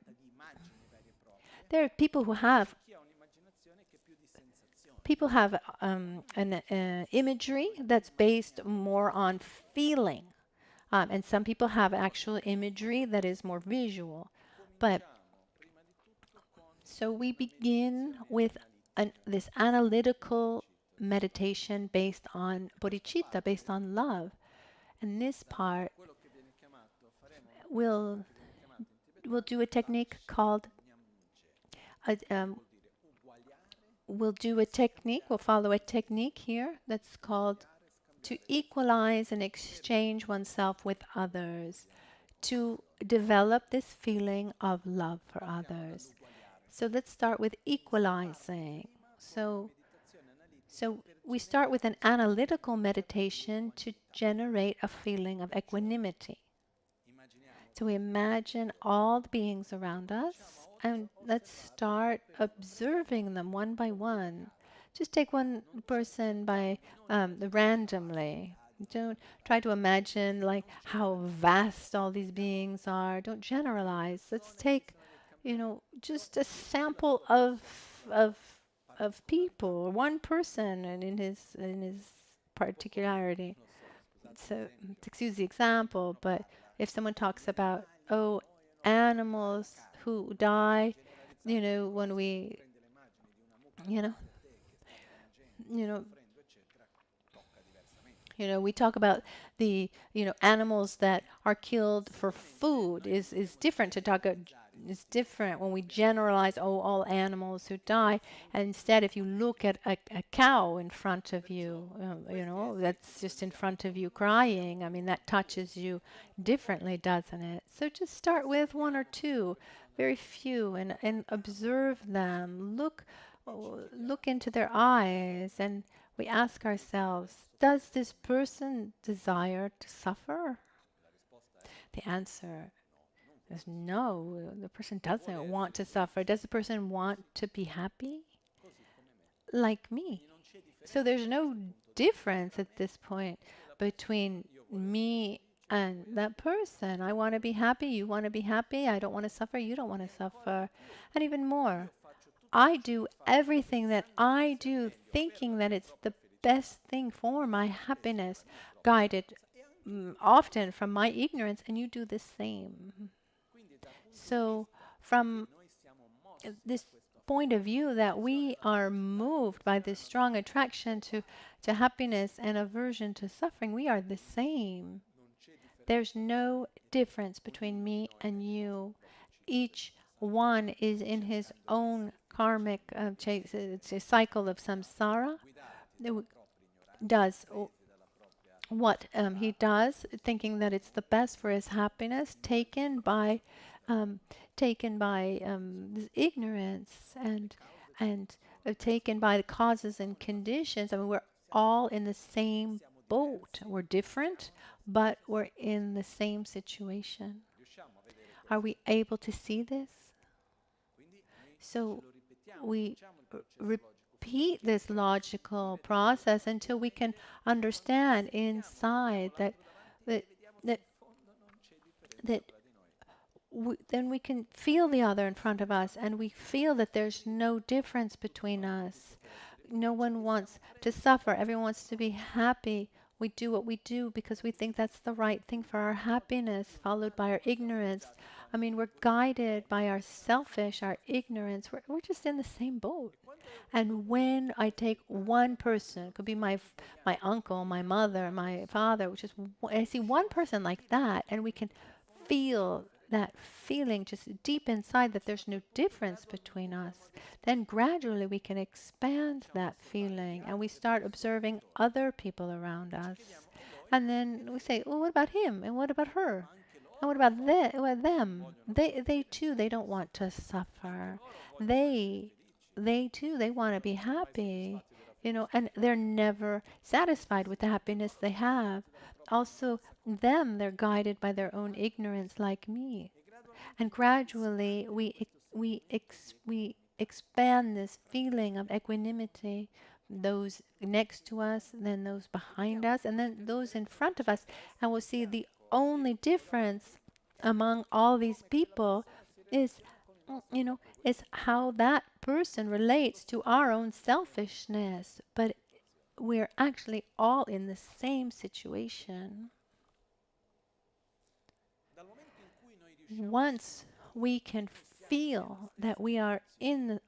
there are people have an imagery that's based more on feeling, and some people have actual imagery that is more visual. But so we begin with this analytical meditation based on bodhicitta, based on love. And this part will we'll do a technique called we'll follow a technique here that's called to equalize and exchange oneself with others, to develop this feeling of love for others. So let's start with equalizing. So we start with an analytical meditation to generate a feeling of equanimity. So we imagine all the beings around us, and let's start observing them one by one. Just take one person by randomly. Don't try to imagine like how vast all these beings are. Don't generalize. Let's take, just a sample of of people, one person, and in his particularity. So excuse the example, but if someone talks about, oh, animals who die, when you know, you know, we talk about the, animals that are killed for food is different to talk. It's different when we generalize, oh, all animals who die. And instead, if you look at a cow in front of you, that's just in front of you crying. I mean, that touches you differently, doesn't it? So just start with one or two, very few, and observe them. Look into their eyes, and we ask ourselves, does this person desire to suffer? The answer is no. The person doesn't want to suffer. Does the person want to be happy? Like me. So there's no difference at this point between me and that person. I want to be happy. You want to be happy. I don't want to suffer. You don't want to suffer. And even more, I do everything that I do thinking that it's the best thing for my happiness, guided often from my ignorance, and you do the same. So, from this point of view that we are moved by this strong attraction to happiness and aversion to suffering, we are the same. There's no difference between me and you. Each one is in his own karmic it's a cycle of samsara. Does what he does, thinking that it's the best for his happiness, um, taken by this ignorance and taken by the causes and conditions. I mean, we're all in the same boat. We're different, but we're in the same situation. Are we able to see this? So we repeat this logical process until we can understand inside that that that then we can feel the other in front of us, and we feel that there's no difference between us. No one wants to suffer. Everyone wants to be happy. We do what we do because we think that's the right thing for our happiness, followed by our ignorance. I mean, we're guided by our selfish, our ignorance. We're just in the same boat. And when I take one person, it could be my uncle, my mother, my father, which is, I see one person like that, and we can feel that feeling just deep inside that there's no difference between us, then gradually we can expand that feeling and we start observing other people around us. And then we say, oh, what about him? And what about her? And what about them? They too, they don't want to suffer. They too, they want to be happy. And they're never satisfied with the happiness they have. Also, they're guided by their own ignorance like me. And gradually, we expand this feeling of equanimity, those next to us, then those behind us, and then those in front of us. And we'll see the only difference among all these people is, is how that person relates to our own selfishness. But we're actually all in the same situation. Once we can feel that we are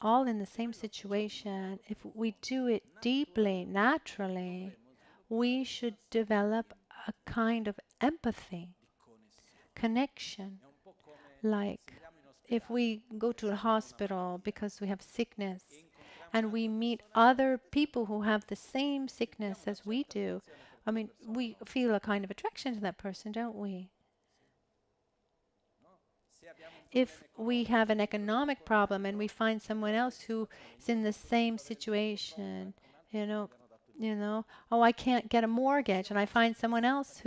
all in the same situation, if we do it deeply, naturally, we should develop a kind of empathy, connection. Like if we go to a hospital because we have sickness and we meet other people who have the same sickness as we do, I mean, we feel a kind of attraction to that person, don't we? If we have an economic problem and we find someone else who is in the same situation, oh, I can't get a mortgage, and I find someone else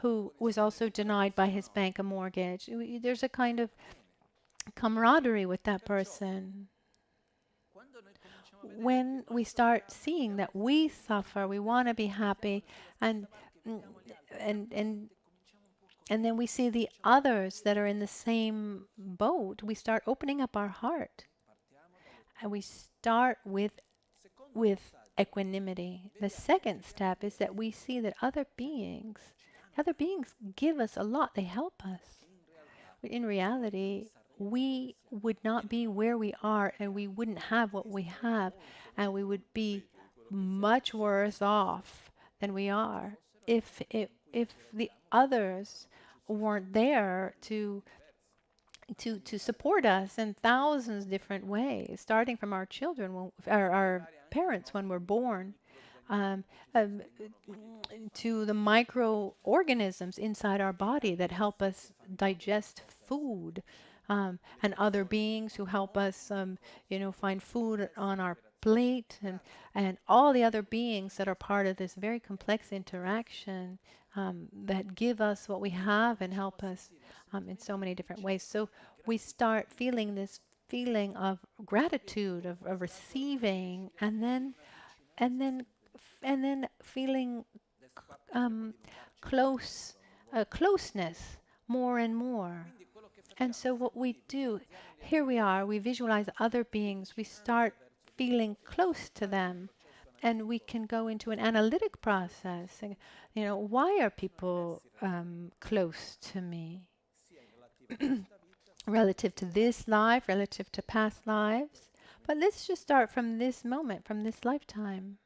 who was also denied by his bank a mortgage. There's a kind of camaraderie with that person. When we start seeing that we suffer, we want to be happy, and then we see the others that are in the same boat, we start opening up our heart. And we start with equanimity. The second step is that we see that other beings give us a lot. They help us. In reality, we would not be where we are, and we wouldn't have what we have, and we would be much worse off than we are if the others weren't there to support us in thousands of different ways, starting from our children, our parents when we're born, to the microorganisms inside our body that help us digest food, and other beings who help us, find food on our plate, and all the other beings that are part of this very complex interaction, that give us what we have and help us in so many different ways. So we start feeling this feeling of gratitude, of receiving, and then feeling closeness more and more. And so what we do, here we are, we visualize other beings, we start feeling close to them, and we can go into an analytic process. And, why are people close to me? Relative to this life, relative to past lives. But let's just start from this moment, from this lifetime.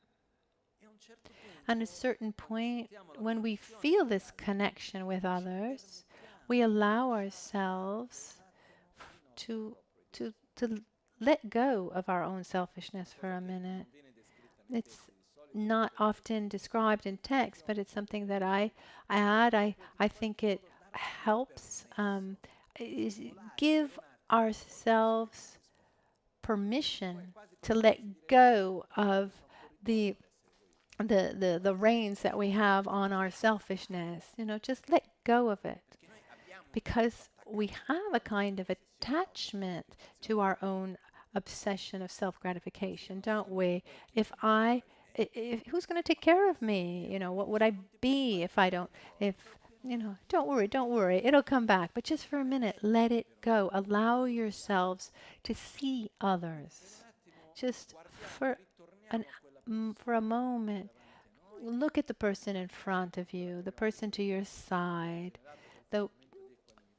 At a certain point, when we feel this connection with others, we allow ourselves to let go of our own selfishness for a minute. not often described in text, but it's something that I add. I think it helps give ourselves permission to let go of the the reins that we have on our selfishness. Just let go of it, because we have a kind of attachment to our own obsession of self-gratification, don't we? If who's going to take care of me? What would I be if I don't, if, don't worry, it'll come back. But just for a minute, let it go. Allow yourselves to see others. Just for a moment, look at the person in front of you, the person to your side.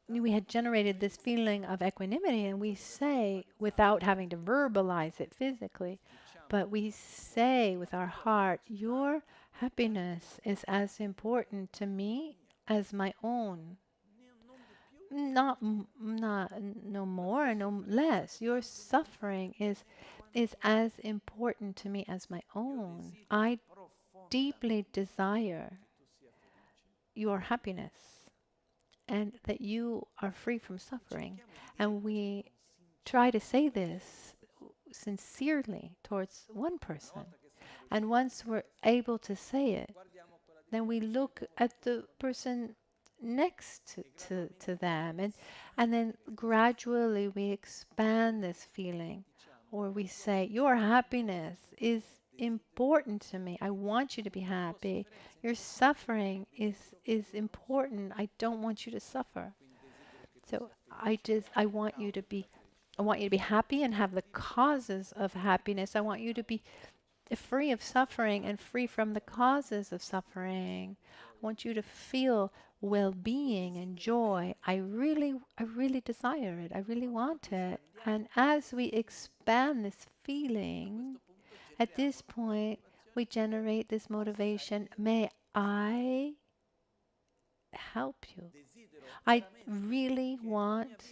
We had generated this feeling of equanimity, and we say, without having to verbalize it physically, but we say with our heart, your happiness is as important to me as my own. No more, no less. Your suffering is as important to me as my own. I deeply desire your happiness, and that you are free from suffering. And we try to say this sincerely towards one person. And once we're able to say it, then we look at the person next to them. And then gradually we expand this feeling, or we say, your happiness is important to me. I want you to be happy. Your suffering is important. I don't want you to suffer. So I want you to be happy and have the causes of happiness. I want you to be free of suffering and free from the causes of suffering. I want you to feel well-being and joy. I really desire it. I really want it. And as we expand this feeling, at this point, we generate this motivation. May I help you? I really want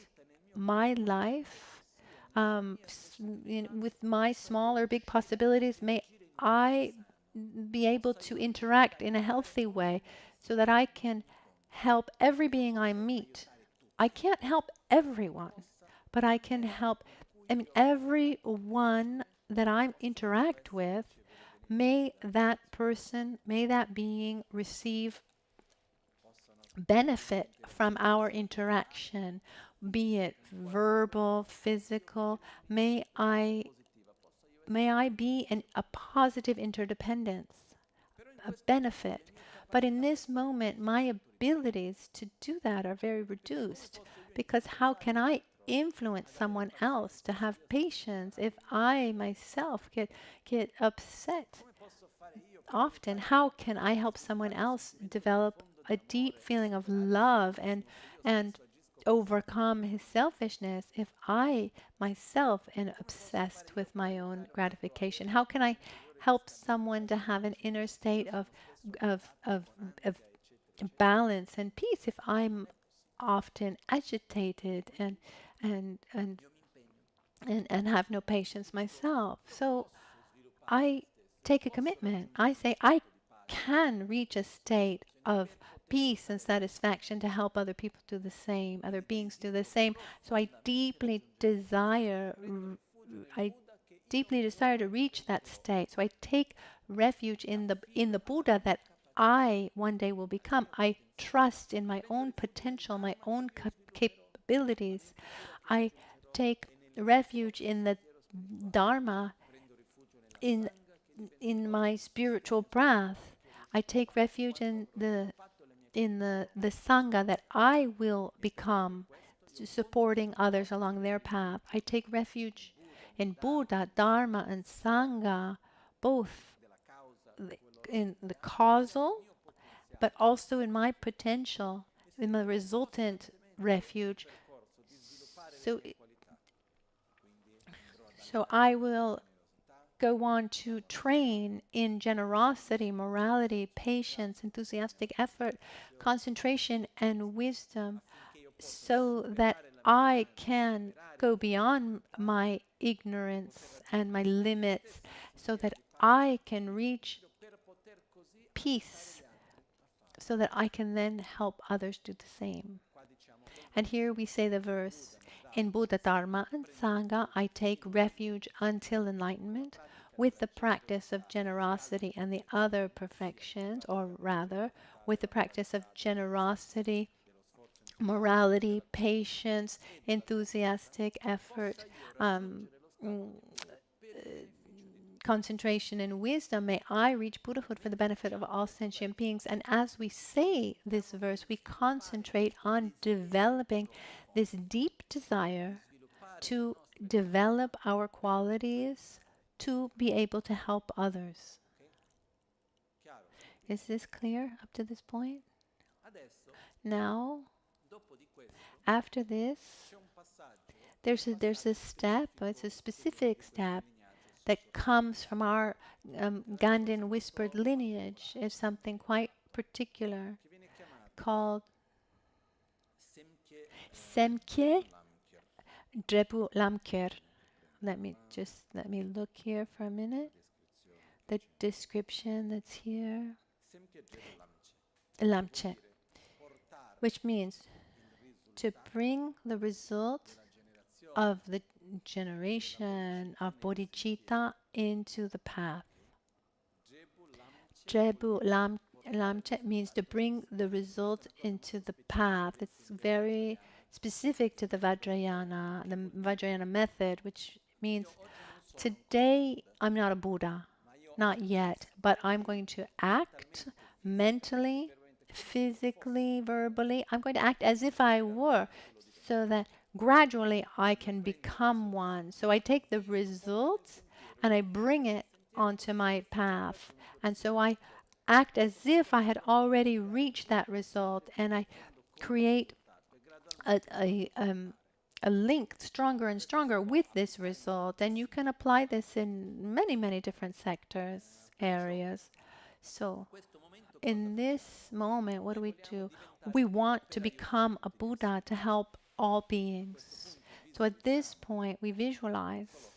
my life, with my small or big possibilities, may I be able to interact in a healthy way so that I can help every being I meet. I can't help everyone, but I can help, everyone that I interact with. May that person, may that being receive benefit from our interaction, be it verbal, physical. May I be in a positive interdependence, a benefit. But in this moment, my abilities to do that are very reduced, because how can I influence someone else to have patience if I myself get upset often? How can I help someone else develop a deep feeling of love and overcome his selfishness if I myself am obsessed with my own gratification? How can I help someone to have an inner state of balance and peace if I'm often agitated and have no patience myself? So I take a commitment. I say I can reach a state of peace and satisfaction to help other people do the same, other beings do the same. So I deeply desire to reach that state. So I take refuge in the Buddha that I one day will become. I trust in my own potential, my own capabilities. I take refuge in the Dharma, in my spiritual breath. I take refuge in the Sangha that I will become, supporting others along their path. I take refuge in Buddha, Dharma, and Sangha, both in the causal, but also in my potential, in the resultant refuge. So I will go on to train in generosity, morality, patience, enthusiastic effort, concentration, and wisdom, so that I can go beyond my ignorance and my limits, so that I can reach peace so that I can then help others do the same. And here we say the verse, in Buddha, Dharma, and Sangha, I take refuge until enlightenment with the practice of generosity and the other perfections, or rather, with the practice of generosity, morality, patience, enthusiastic effort, concentration and wisdom, may I reach Buddhahood for the benefit of all sentient beings. And as we say this verse, we concentrate on developing this deep desire to develop our qualities to be able to help others. Is this clear up to this point? Now, after this, there's a step, it's a specific step that comes from our Gandhian whispered lineage. Is something quite particular called Semkye Drebu Lamker. Let me look here for a minute. The description that's here. Lamche, which means to bring the result of the generation of bodhicitta into the path. Drebu Lamche means to bring the result into the path. It's very specific to the Vajrayana method, which means today I'm not a Buddha, not yet, but I'm going to act mentally, physically, verbally. I'm going to act as if I were, so that gradually I can become one. So I take the results and I bring it onto my path. And so I act as if I had already reached that result, and I create a link stronger and stronger with this result. And you can apply this in many, many different sectors, areas. So in this moment, what do? We want to become a Buddha to help all beings. So at this point, we visualize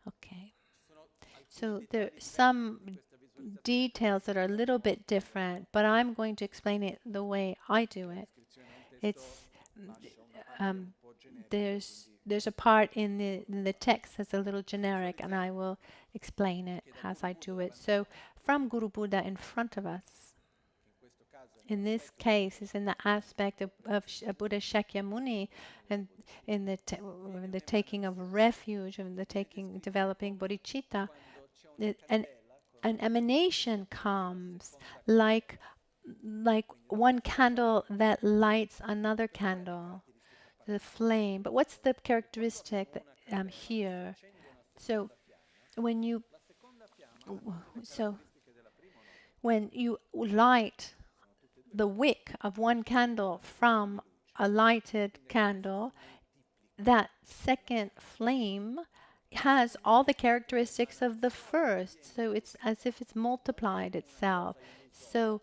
okay. So there are some details that are a little bit different, but I'm going to explain it the way I do it. It's there's a part in the text that's a little generic, and I will explain it as I do it. So from Guru Buddha in front of us, in this case, is in the aspect of Buddha Shakyamuni, and in the taking of refuge, and developing bodhicitta. An emanation comes like one candle that lights another candle, the flame. But what's the characteristic that here? So when you light the wick of one candle from a lighted candle, that second flame has all the characteristics of the first. So it's as if it's multiplied itself. So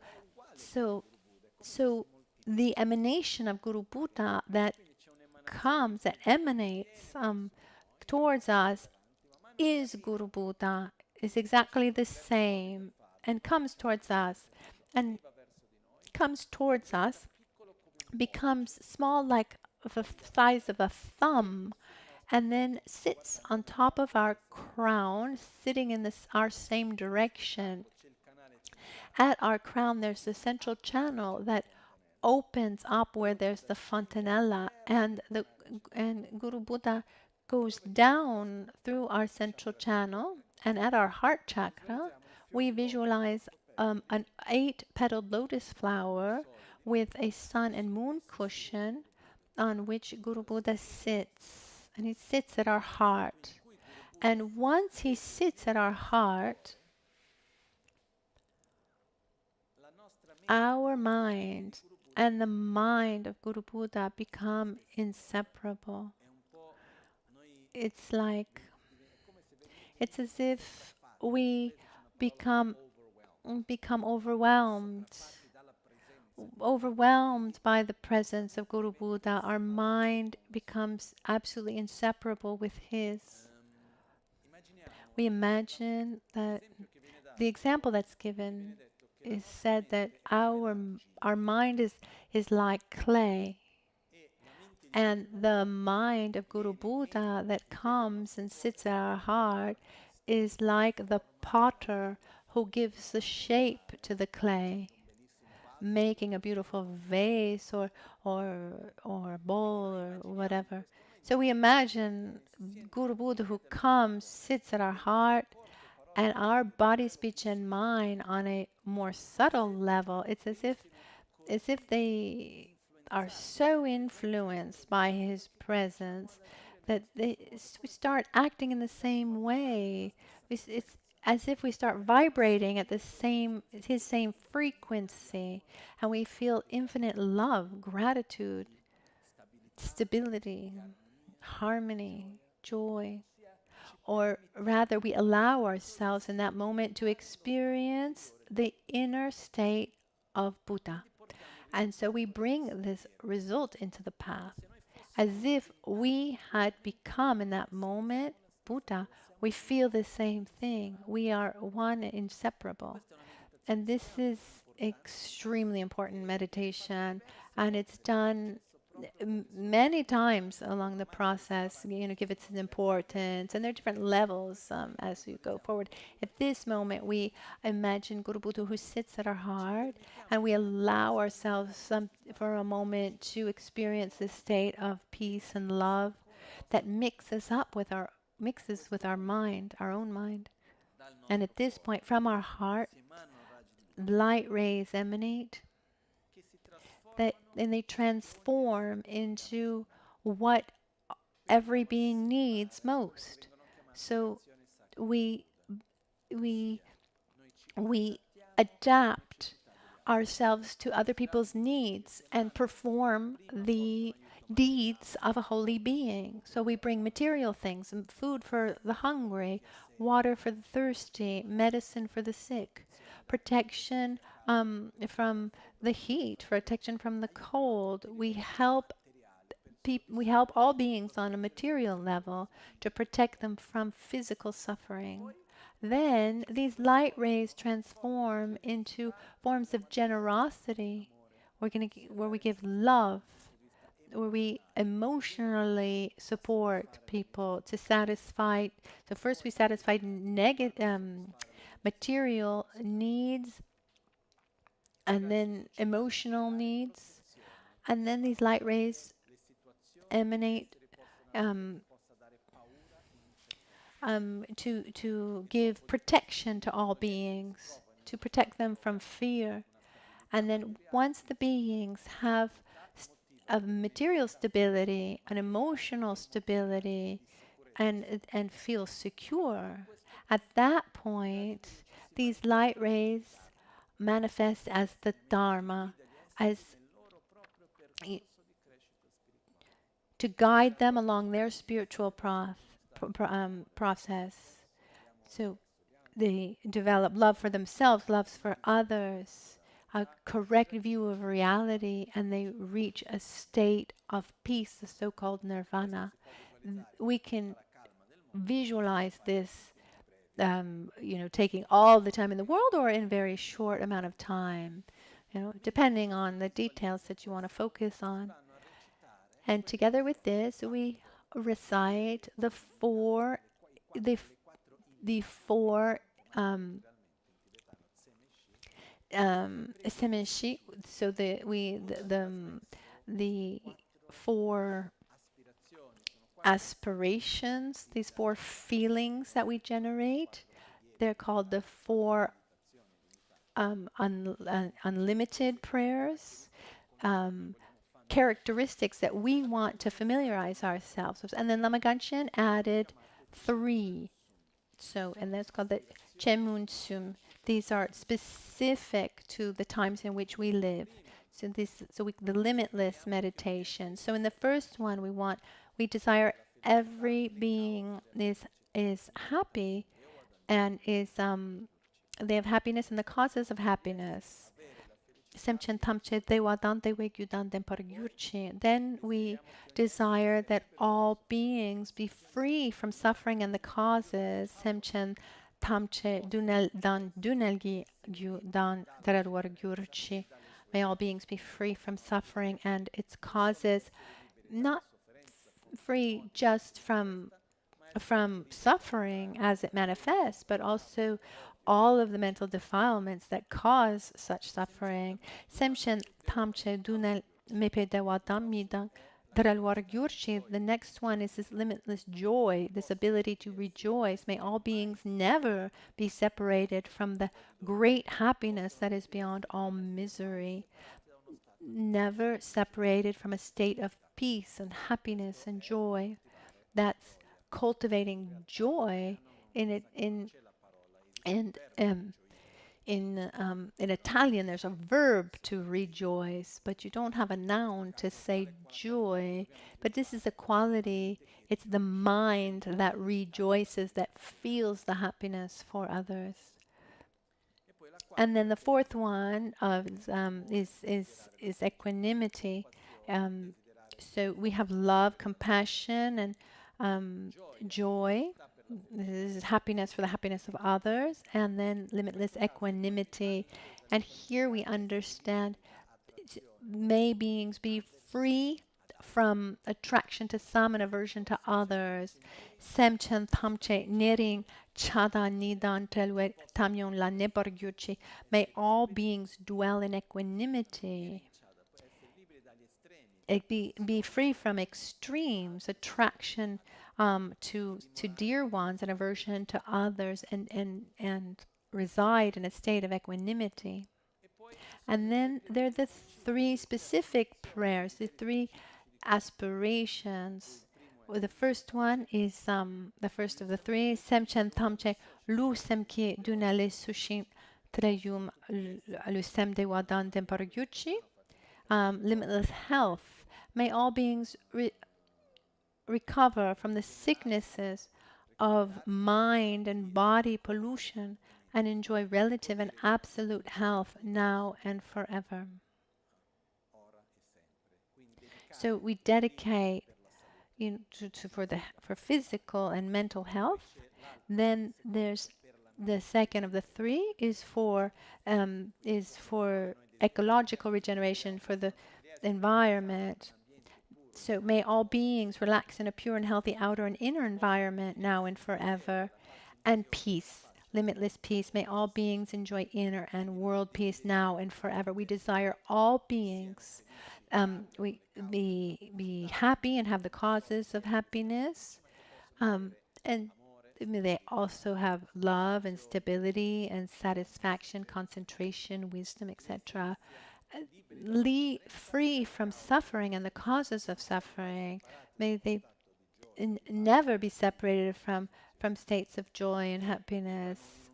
the emanation of Guru Buddha that emanates towards us is Guru Buddha, is exactly the same, and comes towards us, becomes small, like the size of a thumb, and then sits on top of our crown, sitting in our same direction. At our crown, there's the central channel that opens up where there's the fontanella, and Guru Buddha goes down through our central channel, and at our heart chakra, we visualize an 8-petaled lotus flower with a sun and moon cushion on which Guru Buddha sits. And he sits at our heart. And once he sits at our heart, our mind and the mind of Guru Buddha become inseparable. It's as if we become overwhelmed by the presence of Guru Buddha. Our mind becomes absolutely inseparable with his. we imagine that the example that's given is said that our mind is like clay, and the mind of Guru Buddha that comes and sits at our heart is like the potter who gives the shape to the clay, making a beautiful vase or bowl or whatever. So we imagine Guru Buddha who comes, sits at our heart, and our body, speech, and mind on a more subtle level. It's as if they are so influenced by his presence that we start acting in the same way. It's as if we start vibrating at his same frequency, and we feel infinite love, gratitude, stability, harmony, joy. Or rather, we allow ourselves in that moment to experience the inner state of Buddha. And so we bring this result into the path. As if we had become in that moment Buddha, we feel the same thing. We are one, inseparable. And this is extremely important meditation, and it's done many times along the process. Give it some importance, and there are different levels as you go forward. At this moment, we imagine Guru Buddha who sits at our heart, and we allow ourselves for a moment to experience this state of peace and love that mixes with our mind, our own mind. And at this point, from our heart, light rays emanate, and they transform into what every being needs most. So we we we adapt ourselves to other people's needs and perform the deeds of a holy being. So we bring material things, food for the hungry, water for the thirsty, medicine for the sick, protection from the heat, protection from the cold. We help all beings on a material level to protect them from physical suffering. Then these light rays transform into forms of generosity, where we give love, where we emotionally support people to satisfy. So first we satisfy material needs, and then emotional needs, and then these light rays emanate um, to give protection to all beings, to protect them from fear. And then once the beings have a material stability, an emotional stability, and feel secure, at that point, these light rays manifest as the Dharma, as to guide them along their spiritual process. So they develop love for themselves, love for others, a correct view of reality, and they reach a state of peace, the so-called nirvana. We can visualize this, taking all the time in the world or in a very short amount of time, depending on the details that you want to focus on. And together with this, we recite the four semenshi. So the four aspirations, these four feelings that we generate, they're called the four unlimited prayers. Characteristics that we want to familiarize ourselves with. And then Lama Gangchen added 3. So, and that's called the Chemunsum. These are specific to the times in which we live. So the limitless meditation. So in the first one, we desire every being is happy and they have happiness and the causes of happiness. Semchen Tamche Dewa Dante Wegyudan Dempar Gyurchi. Then we desire that all beings be free from suffering and the causes. Semchen Tamche Dunel Dan Dunelgi Gyudan Darwar Gyurchi. May all beings be free from suffering and its causes, not free just from suffering as it manifests, but also all of the mental defilements that cause such suffering. Semchen Tamche Dunel Mepe Dewa Dammidan Daralwar Gyurchi. The next one is this limitless joy, this ability to rejoice. May all beings never be separated from the great happiness that is beyond all misery, never separated from a state of peace and happiness and joy. That's cultivating joy in it and in Italian there's a verb to rejoice, but you don't have a noun to say joy. But this is a quality, it's the mind that rejoices, that feels the happiness for others. And then the fourth one is equanimity. So we have love, compassion, and joy. This is happiness for the happiness of others, and then limitless equanimity. And here we understand, may beings be free from attraction to some and aversion to others. Semchen Tamche Nering Chada Nidan Telwe Tamyon La Neborgyuchi. May all beings dwell in equanimity. Be free from extremes, attraction to dear ones and aversion to others, and reside in a state of equanimity. And then there are the three specific prayers, the three aspirations. Well, the first one is the first of the three. Semchen Tamche Lu Semki Dunale Sushim Treyum Lusem Dewadan Demparyuchi. Limitless health. May all beings recover from the sicknesses of mind and body pollution and enjoy relative and absolute health now and forever. So we dedicate for physical and mental health. Then there's the second of the three is for ecological regeneration, for the environment. So may all beings relax in a pure and healthy outer and inner environment now and forever. And peace, limitless peace. May all beings enjoy inner and world peace now and forever. We desire all beings we be happy and have the causes of happiness. And may they also have love and stability and satisfaction, concentration, wisdom, etc. Free from suffering and the causes of suffering. May they never be separated from states of joy and happiness.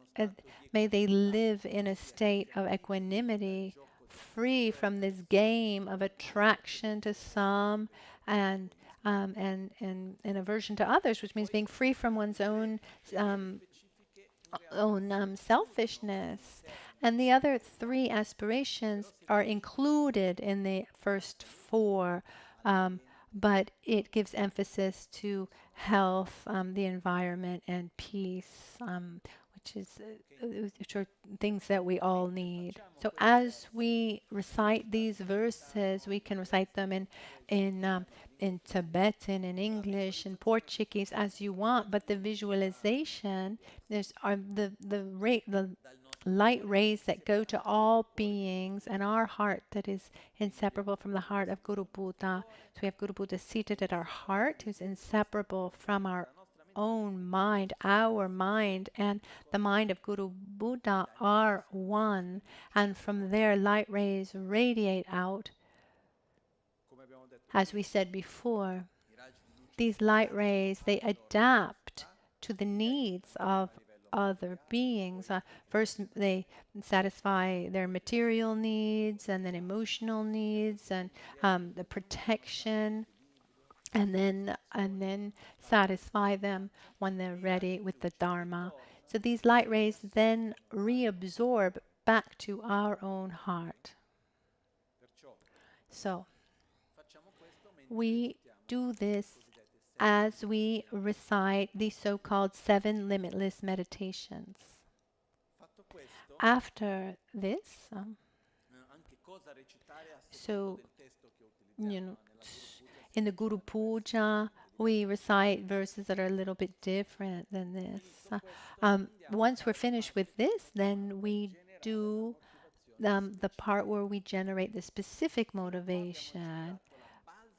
May they live in a state of equanimity, free from this game of attraction to some and aversion to others, which means being free from one's own selfishness. And the other three aspirations are included in the first four, but it gives emphasis to health, the environment, and peace, which are things that we all need. So as we recite these verses, we can recite them in Tibetan, in English, in Portuguese, as you want. But the visualization, there's the light rays that go to all beings, and our heart that is inseparable from the heart of Guru Buddha. So we have Guru Buddha seated at our heart, who's inseparable from our own mind. Our mind and the mind of Guru Buddha are one, and from there light rays radiate out. As we said before, these light rays, they adapt to the needs of other beings. First, they satisfy their material needs, and then emotional needs, and the protection, and then satisfy them when they're ready with the Dharma. So these light rays then reabsorb back to our own heart. So we do this as we recite the so-called 7 limitless meditations. After this, so, you know, in the Guru Puja, we recite verses that are a little bit different than this. Once we're finished with this, then we do the part where we generate the specific motivation.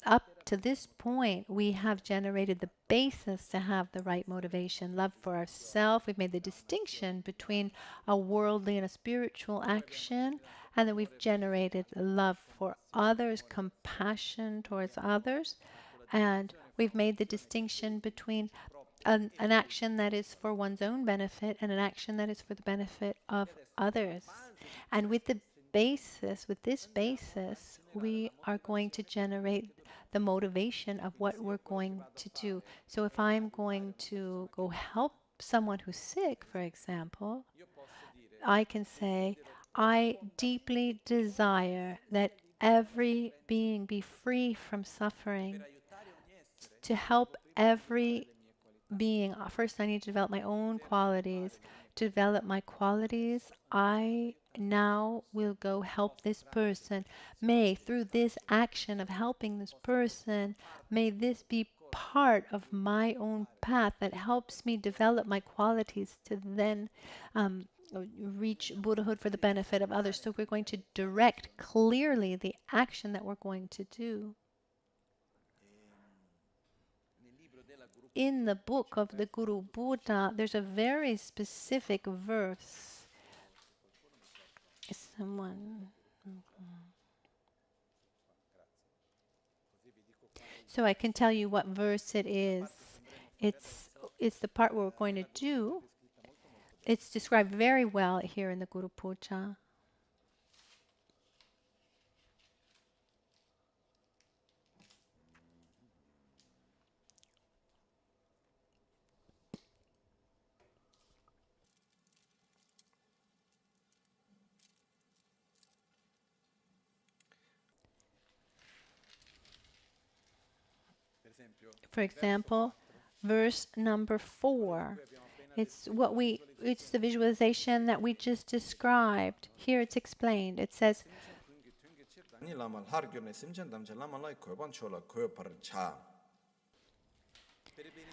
Up to this point, we have generated the basis to have the right motivation. Love for ourselves. We've made the distinction between a worldly and a spiritual action. And then we've generated love for others, compassion towards others. And we've made the distinction between an action that is for one's own benefit and an action that is for the benefit of others. And with this basis, we are going to generate the motivation of what we're going to do. So if I'm going to go help someone who's sick, for example, I can say, I deeply desire that every being be free from suffering. To help every being, first I need to develop my own qualities. To develop my qualities, I now will go help this person. May, through this action of helping this person, may this be part of my own path that helps me develop my qualities to then reach Buddhahood for the benefit of others. So we're going to direct clearly the action that we're going to do. In the book of the Guru Buddha, there's a very specific verse. So I can tell you what verse it is. It's the part we're going to do. It's described very well here in the Guru Puja. For example, verse number 4. It's the visualization that we just described. Here it's explained. It says,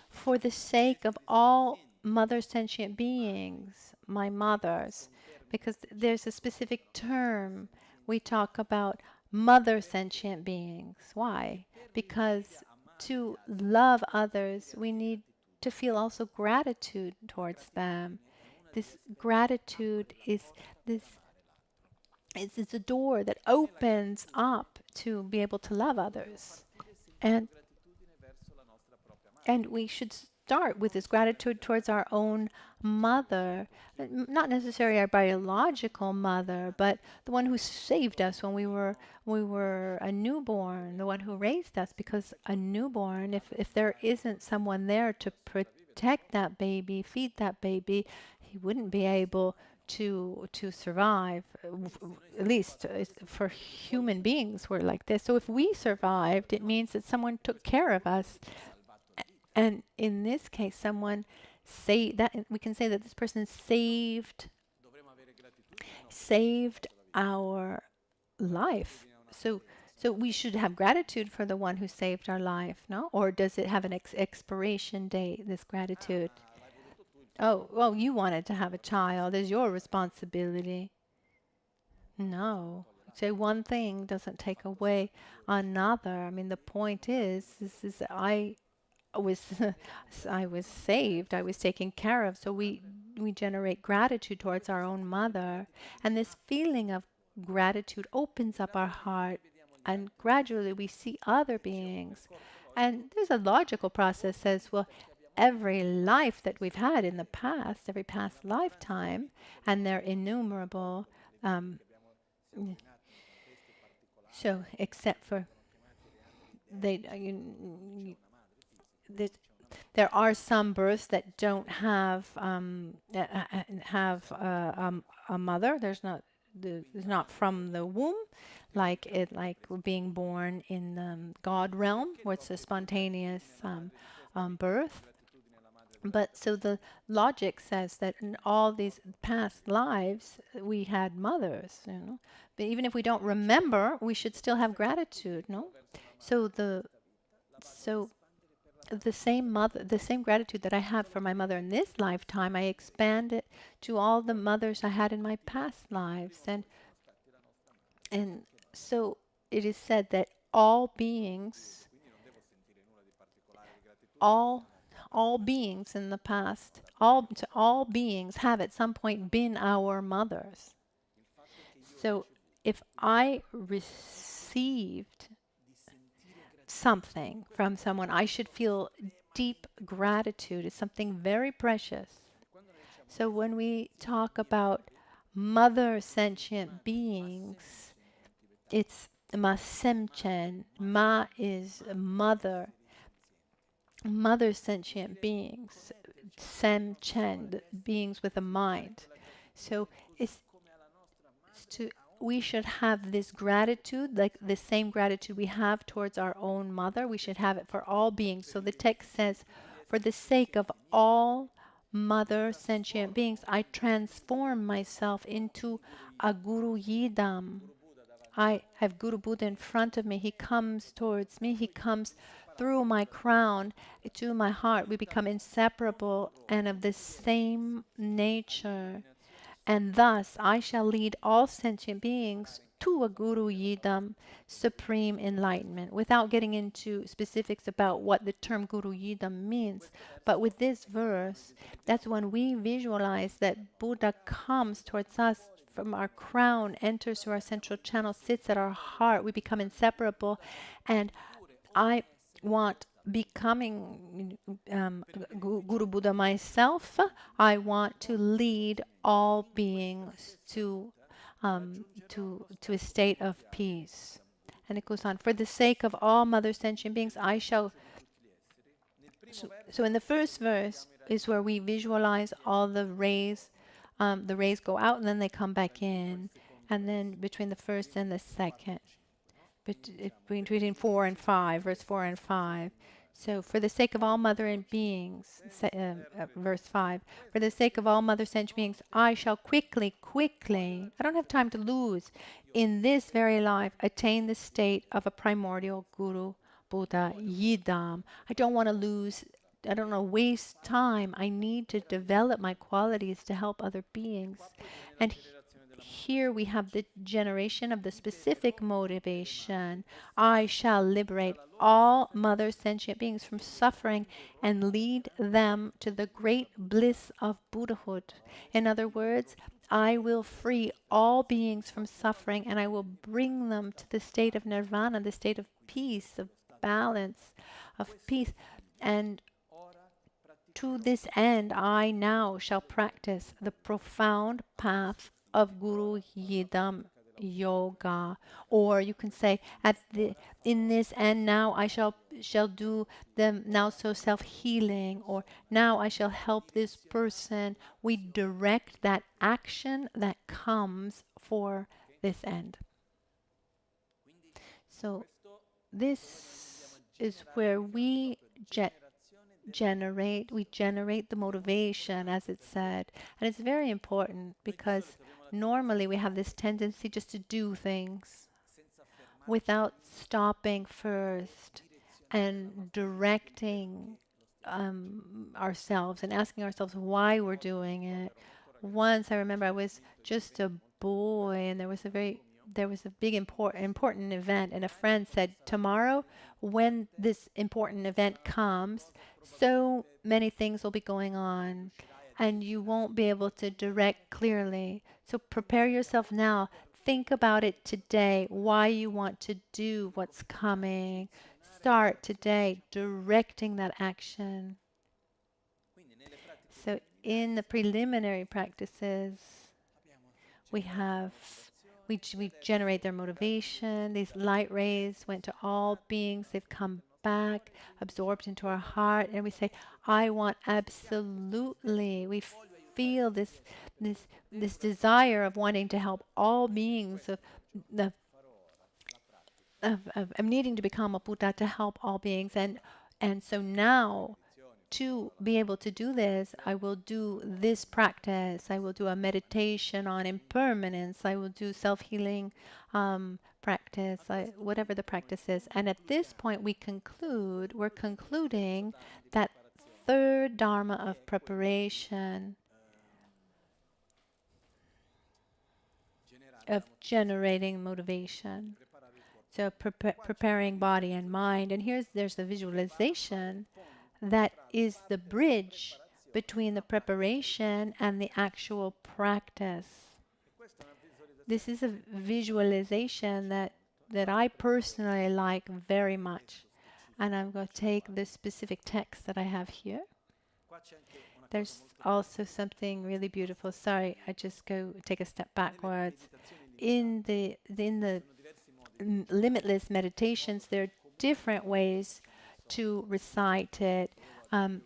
for the sake of all mother sentient beings, my mothers, because there's a specific term we talk about mother sentient beings. Why? Because to love others, we need to feel also gratitude towards them. This gratitude is it's a door that opens up to be able to love others. And we should start with this gratitude towards our own mother, not necessarily our biological mother, but the one who saved us when we were a newborn, the one who raised us. Because a newborn, if there isn't someone there to protect that baby, feed that baby, he wouldn't be able to survive. At least for human beings, we're like this. So if we survived, it means that someone took care of us. And in this case, someone we can say that this person saved our life. So we should have gratitude for the one who saved our life, no? Or does it have an expiration date, this gratitude? Oh, well, you wanted to have a child. It's your responsibility. No. So one thing doesn't take away another. I mean, the point is I was saved, I was taken care of. So we generate gratitude towards our own mother, and this feeling of gratitude opens up our heart, and gradually we see other beings. And there's a logical process that says, well, every life that we've had in the past, every past lifetime, and they're innumerable, so except for there are some births that don't have a mother. There's not is not from the womb, like being born in the God realm, where it's a spontaneous birth. But so the logic says that in all these past lives, we had mothers, you know. But even if we don't remember, we should still have gratitude, no? So so the same mother, the same gratitude that I have for my mother in this lifetime, I expand it to all the mothers I had in my past lives. And so it is said that all beings, all all beings in the past, all beings have at some point been our mothers. So if I received something from someone, I should feel deep gratitude. It's something very precious. So when we talk about mother sentient beings, it's ma semchen. Ma is mother. Mother sentient beings. Semchen, beings with a mind. So we should have this gratitude, like the same gratitude we have towards our own mother. We should have it for all beings. So the text says, for the sake of all mother sentient beings, I transform myself into a Guru Yidam. I have Guru Buddha in front of me. He comes towards me. He comes through my crown to my heart. We become inseparable and of the same nature. And thus I shall lead all sentient beings to a Guru Yidam, supreme enlightenment, without getting into specifics about what the term Guru Yidam means. But with this verse, that's when we visualize that Buddha comes towards us from our crown, enters through our central channel, sits at our heart. We become inseparable. And I want becoming Guru Buddha myself, I want to lead all beings to a state of peace. And it goes on. For the sake of all mother sentient beings, I shall. So in the first verse is where we visualize all the rays. The rays go out and then they come back in, and then between the first and the second. Between 4 and 5, verse 4 and 5. So, for the sake of all mother and beings, verse 5, for the sake of all mother sentient beings, I shall quickly, I don't have time to lose, in this very life, attain the state of a primordial Guru Buddha Yidam. I don't want to lose, I don't want to waste time. I need to develop my qualities to help other beings. And here we have the generation of the specific motivation. I shall liberate all mother sentient beings from suffering and lead them to the great bliss of Buddhahood. In other words, I will free all beings from suffering and I will bring them to the state of nirvana, the state of peace, of balance, of peace. And to this end, I now shall practice the profound path of Guru Yidam Yoga, or you can say in this end now I shall do the NgalSo self-healing, or now I shall help this person. We direct that action that comes for this end. So this is where we generate the motivation, as it said. And it's very important because normally we have this tendency just to do things without stopping first and directing ourselves and asking ourselves why we're doing it. Once I remember I was just a boy and there was a big important event, and a friend said, tomorrow when this important event comes, so many things will be going on and you won't be able to direct clearly. So prepare yourself now. Think about it today, why you want to do what's coming. Start today directing that action. So in the preliminary practices, we generate their motivation. These light rays went to all beings. They've come back, absorbed into our heart. And we say, I want absolutely. We feel this desire of wanting to help all beings, of of needing to become a Buddha to help all beings, and so now, to be able to do this, I will do this practice. I will do a meditation on impermanence. I will do self-healing practice, whatever the practice is. And at this point, we're concluding that third Dharma of preparation, of generating motivation. So preparing body and mind. And there's the visualization that is the bridge between the preparation and the actual practice. This is a visualization that I personally like very much. And I'm going to take the specific text that I have here. There's also something really beautiful. Sorry, I just take a step backwards. In the limitless meditations, there are different ways to recite it. The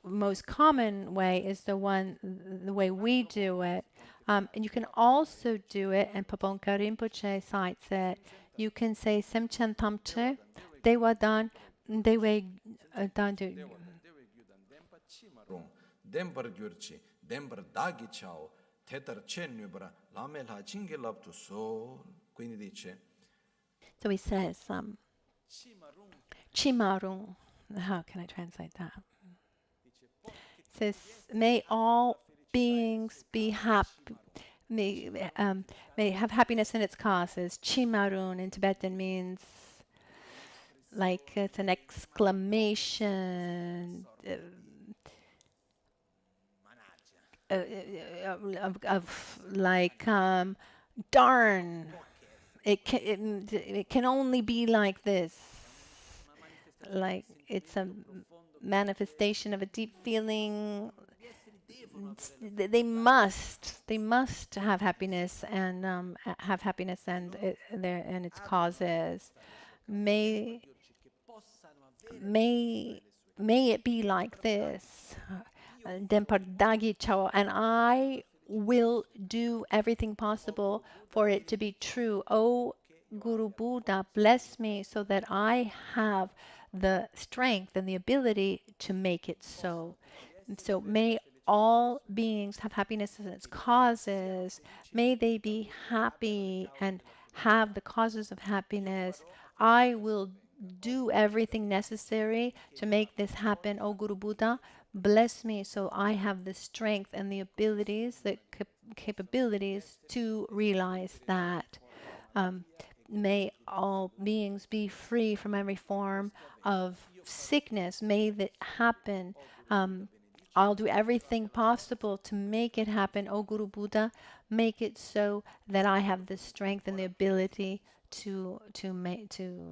most common way is the way we do it. And you can also do it, and Phabongkha Rinpoche cites it. You can say Semchen Tamche, Dewa Dan, Dewe Dan. Dembar Gyurchi, Dembar Dagi Chao, Tetar Chenubra, Lamela Chingelab to Soul. Quindi dice. So he says, Chimarung. How can I translate that? It says, may all beings be happy, may have happiness in its causes. Chimarun in Tibetan means like it's an exclamation of like darn. It can only be like this. Like it's a manifestation of a deep feeling. They must have happiness and its causes. May it be like this. And I will do everything possible for it to be true. Oh, Guru Buddha, bless me so that I have the strength and the ability to make it so. So may all beings have happiness as its causes. May they be happy and have the causes of happiness. I will do everything necessary to make this happen. Oh, Guru Buddha, bless me so I have the strength and the abilities, the capabilities to realize that. May all beings be free from every form of sickness. May that happen. I'll do everything possible to make it happen. Oh, Guru Buddha, make it so that I have the strength and the ability to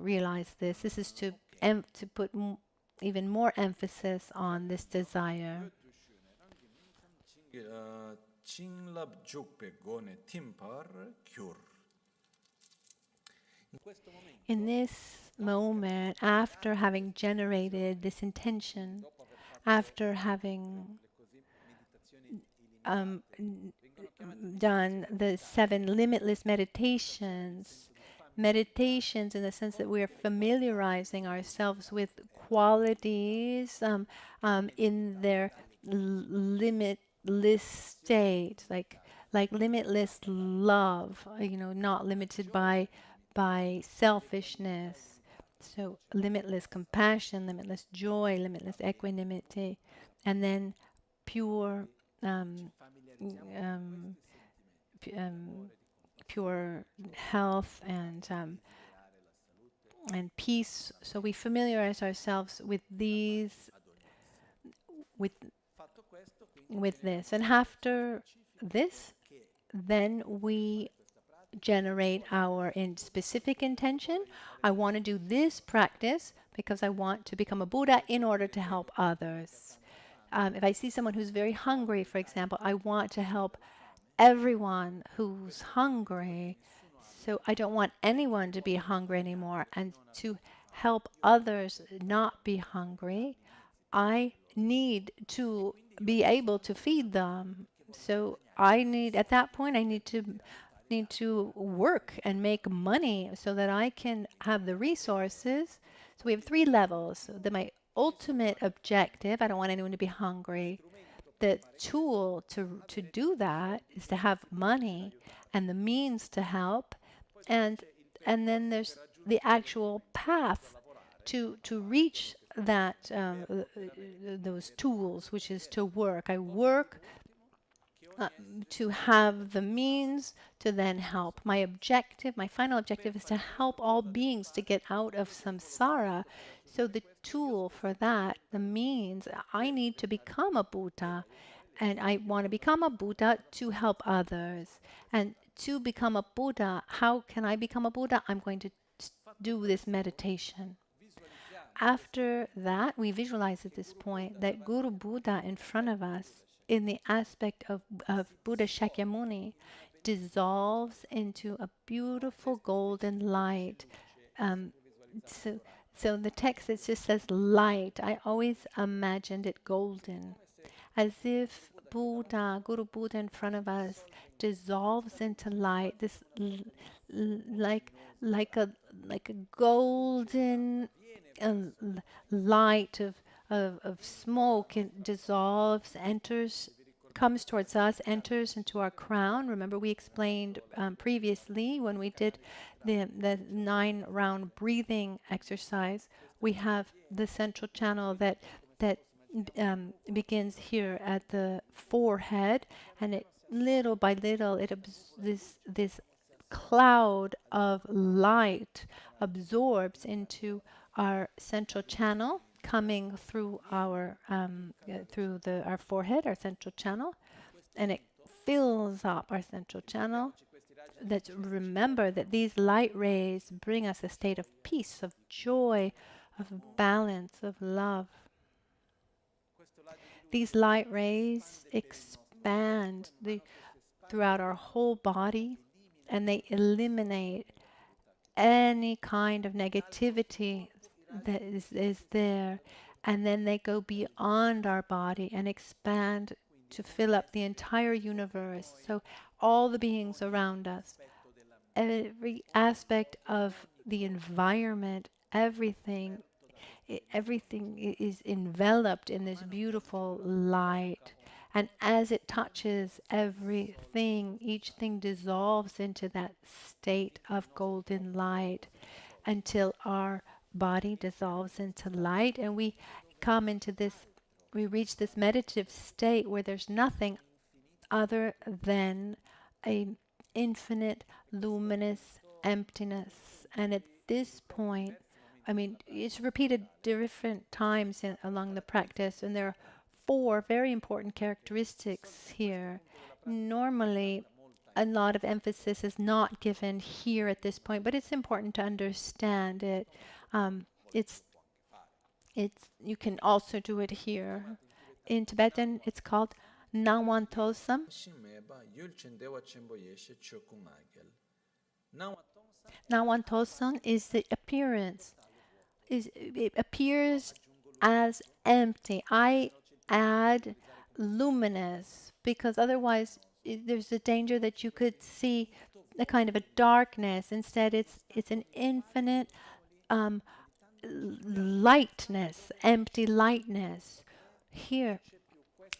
realize this. This is to put even more emphasis on this desire. In this moment, after having generated this intention, after having done the 7 limitless meditations in the sense that we are familiarizing ourselves with qualities in their limitless state, like limitless love, not limited by selfishness. So limitless compassion, limitless joy, limitless equanimity, and then pure pure health and peace. So we familiarize ourselves with these, with this, and after this, then we generate our specific intention. I want to do this practice because I want to become a Buddha in order to help others. If I see someone who's very hungry, for example, I want to help everyone who's hungry. So I don't want anyone to be hungry anymore. And to help others not be hungry, I need to be able to feed them. So I need, at that point, I need to work and make money so that I can have the resources. So we have 3 levels. My ultimate objective, I don't want anyone to be hungry. The tool to do that is to have money and the means to help, and then there's the actual path to reach that those tools, which is to work. I work to have the means to then help. My objective, my final objective, is to help all beings to get out of samsara. So the tool for that, the means, I need to become a Buddha. And I want to become a Buddha to help others. And to become a Buddha, how can I become a Buddha? I'm going to do this meditation. After that, we visualize at this point that Guru Buddha in front of us, in the aspect of Buddha Shakyamuni, dissolves into a beautiful golden light. Um, so the text, it just says light. I always imagined it golden, as if Buddha, Guru Buddha in front of us, dissolves into light. This like a golden light of smoke. It dissolves, enters, comes towards us, enters into our crown. Remember, we explained previously when we did the 9-round breathing exercise. We have the central channel that begins here at the forehead, and it little by little this cloud of light absorbs into our central channel, coming through our our forehead, our central channel, and it fills up our central channel. Let's remember that these light rays bring us a state of peace, of joy, of balance, of love. These light rays expand throughout our whole body, and they eliminate any kind of negativity that is there. And then they go beyond our body and expand to fill up the entire universe. So all the beings around us, every aspect of the environment, everything is enveloped in this beautiful light. And as it touches everything, each thing dissolves into that state of golden light until our body dissolves into light, and we come into this, we reach this meditative state where there's nothing other than a infinite luminous emptiness. And at this point, I mean, it's repeated different times along the practice, and there are 4 very important characteristics here. Normally, a lot of emphasis is not given here at this point, but it's important to understand it. It's you can also do it here. In Tibetan, it's called Nawantosam. Nawantosam is the appearance. It appears as empty. I add luminous because otherwise there's a danger that you could see a kind of a darkness. Instead, it's an infinite lightness, empty lightness. Here,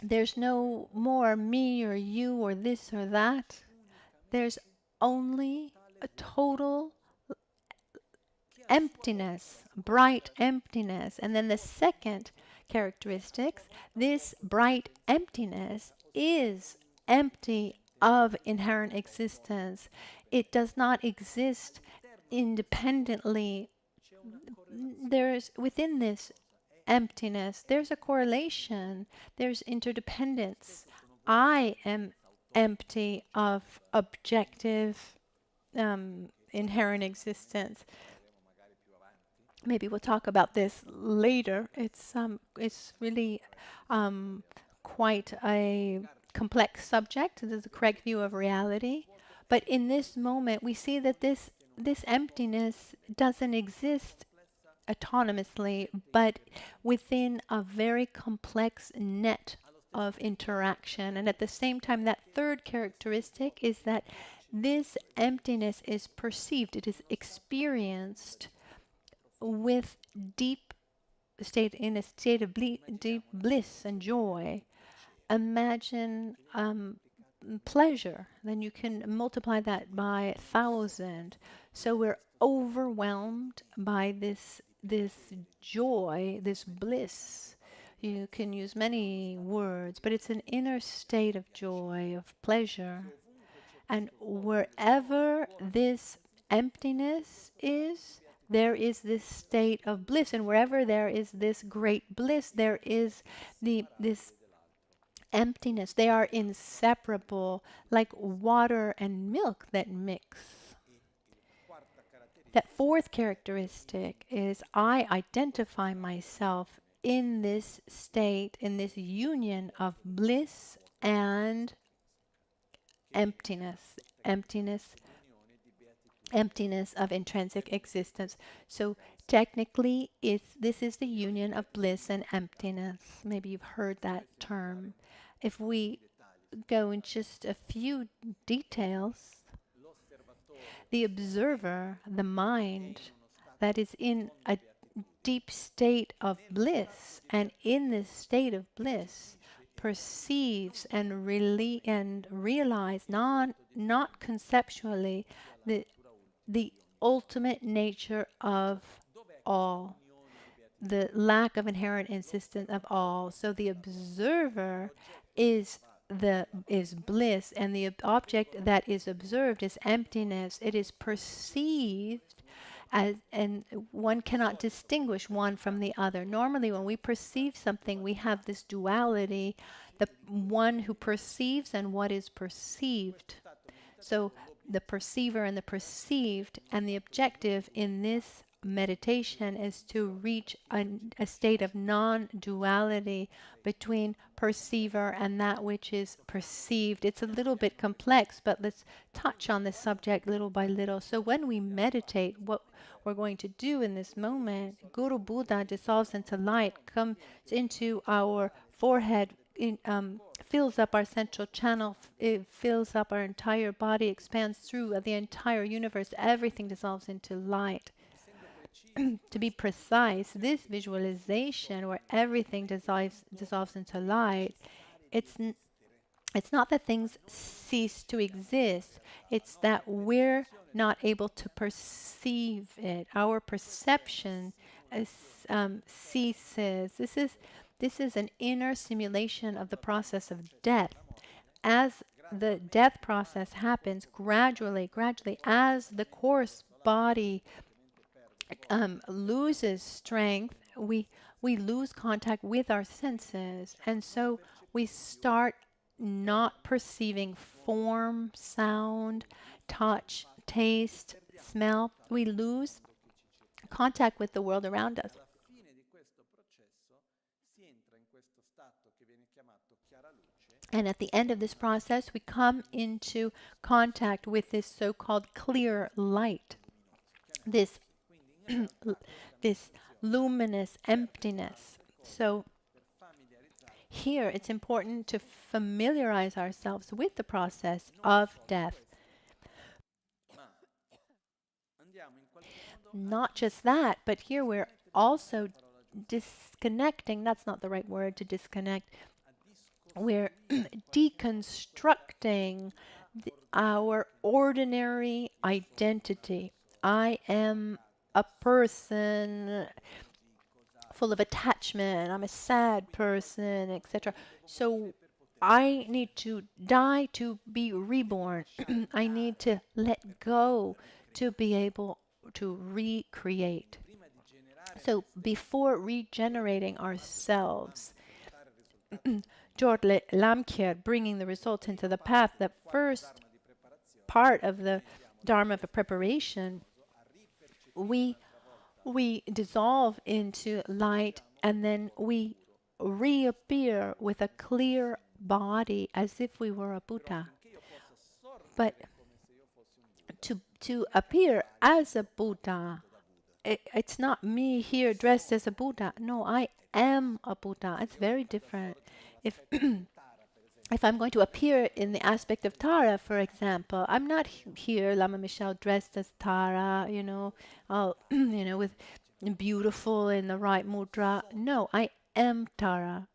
there's no more me or you or this or that. There's only a total emptiness, bright emptiness. And then the second characteristics, this bright emptiness is empty of inherent existence. It does not exist independently. There's within this emptiness, there's a correlation, there's interdependence. I am empty of objective inherent existence. Maybe we'll talk about this later. It's really quite a complex subject. This is the correct view of reality. But in this moment, we see that this emptiness doesn't exist autonomously, but within a very complex net of interaction. And at the same time, that third characteristic is that this emptiness is perceived, it is experienced with in a state of deep bliss and joy. Imagine pleasure, then you can multiply that by 1,000. So we're overwhelmed by this joy, this bliss. You can use many words, but it's an inner state of joy, of pleasure. And wherever this emptiness is, there is this state of bliss. And wherever there is this great bliss, there is this emptiness. They are inseparable, like water and milk that mix. That fourth characteristic is I identify myself in this state, in this union of bliss and emptiness of intrinsic existence. So technically, this is the union of bliss and emptiness. Maybe you've heard that term. If we go in just a few details, the observer, the mind that is in a deep state of bliss, and in this state of bliss perceives and realize not conceptually the ultimate nature of all, the lack of inherent existence of all. So the observer is bliss, and the object that is observed is emptiness. It is perceived as, and one cannot distinguish one from the other. Normally, when we perceive something, we have this duality, the one who perceives and what is perceived. So the perceiver and the perceived, and the objective in this meditation is to reach a state of non-duality between perceiver and that which is perceived. It's a little bit complex, but let's touch on this subject little by little. So when we meditate, what we're going to do in this moment, Guru Buddha dissolves into light, comes into our forehead, fills up our central channel, it fills up our entire body, expands through the entire universe. Everything dissolves into light. To be precise, this visualization where everything dissolves into light, it's not that things cease to exist. It's that we're not able to perceive it. Our perception ceases. This is an inner simulation of the process of death. As the death process happens gradually, as the coarse body loses strength, we lose contact with our senses, and so we start not perceiving form, sound, touch, taste, smell. We lose contact with the world around us. And at the end of this process, we come into contact with this so-called clear light, this luminous emptiness. So here it's important to familiarize ourselves with the process of death. Not just that, but here we're also disconnecting. That's not the right word, to disconnect. We're deconstructing our ordinary identity. I am a person full of attachment, I'm a sad person, etc. So I need to die to be reborn. I need to let go to be able to recreate. So before regenerating ourselves, George Lamkier, bringing the results into the path, the first part of the Dharma of preparation, we dissolve into light, and then we reappear with a clear body as if we were a Buddha. But to appear as a Buddha, it's not me here dressed as a Buddha. No, I am a Buddha. It's very different. if if I'm going to appear in the aspect of Tara, for example, I'm not here, Lama Michel, dressed as Tara, all, with beautiful in the right mudra. No, I am Tara.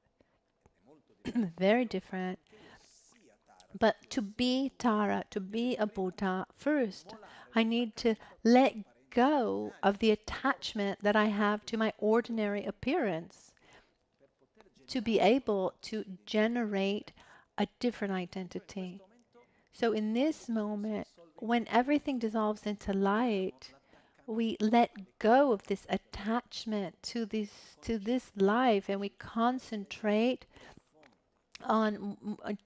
Very different. But to be Tara, to be a Buddha, first, I need to let go of the attachment that I have to my ordinary appearance to be able to generate a different identity. So in this moment, when everything dissolves into light, we let go of this attachment to this life, and we concentrate on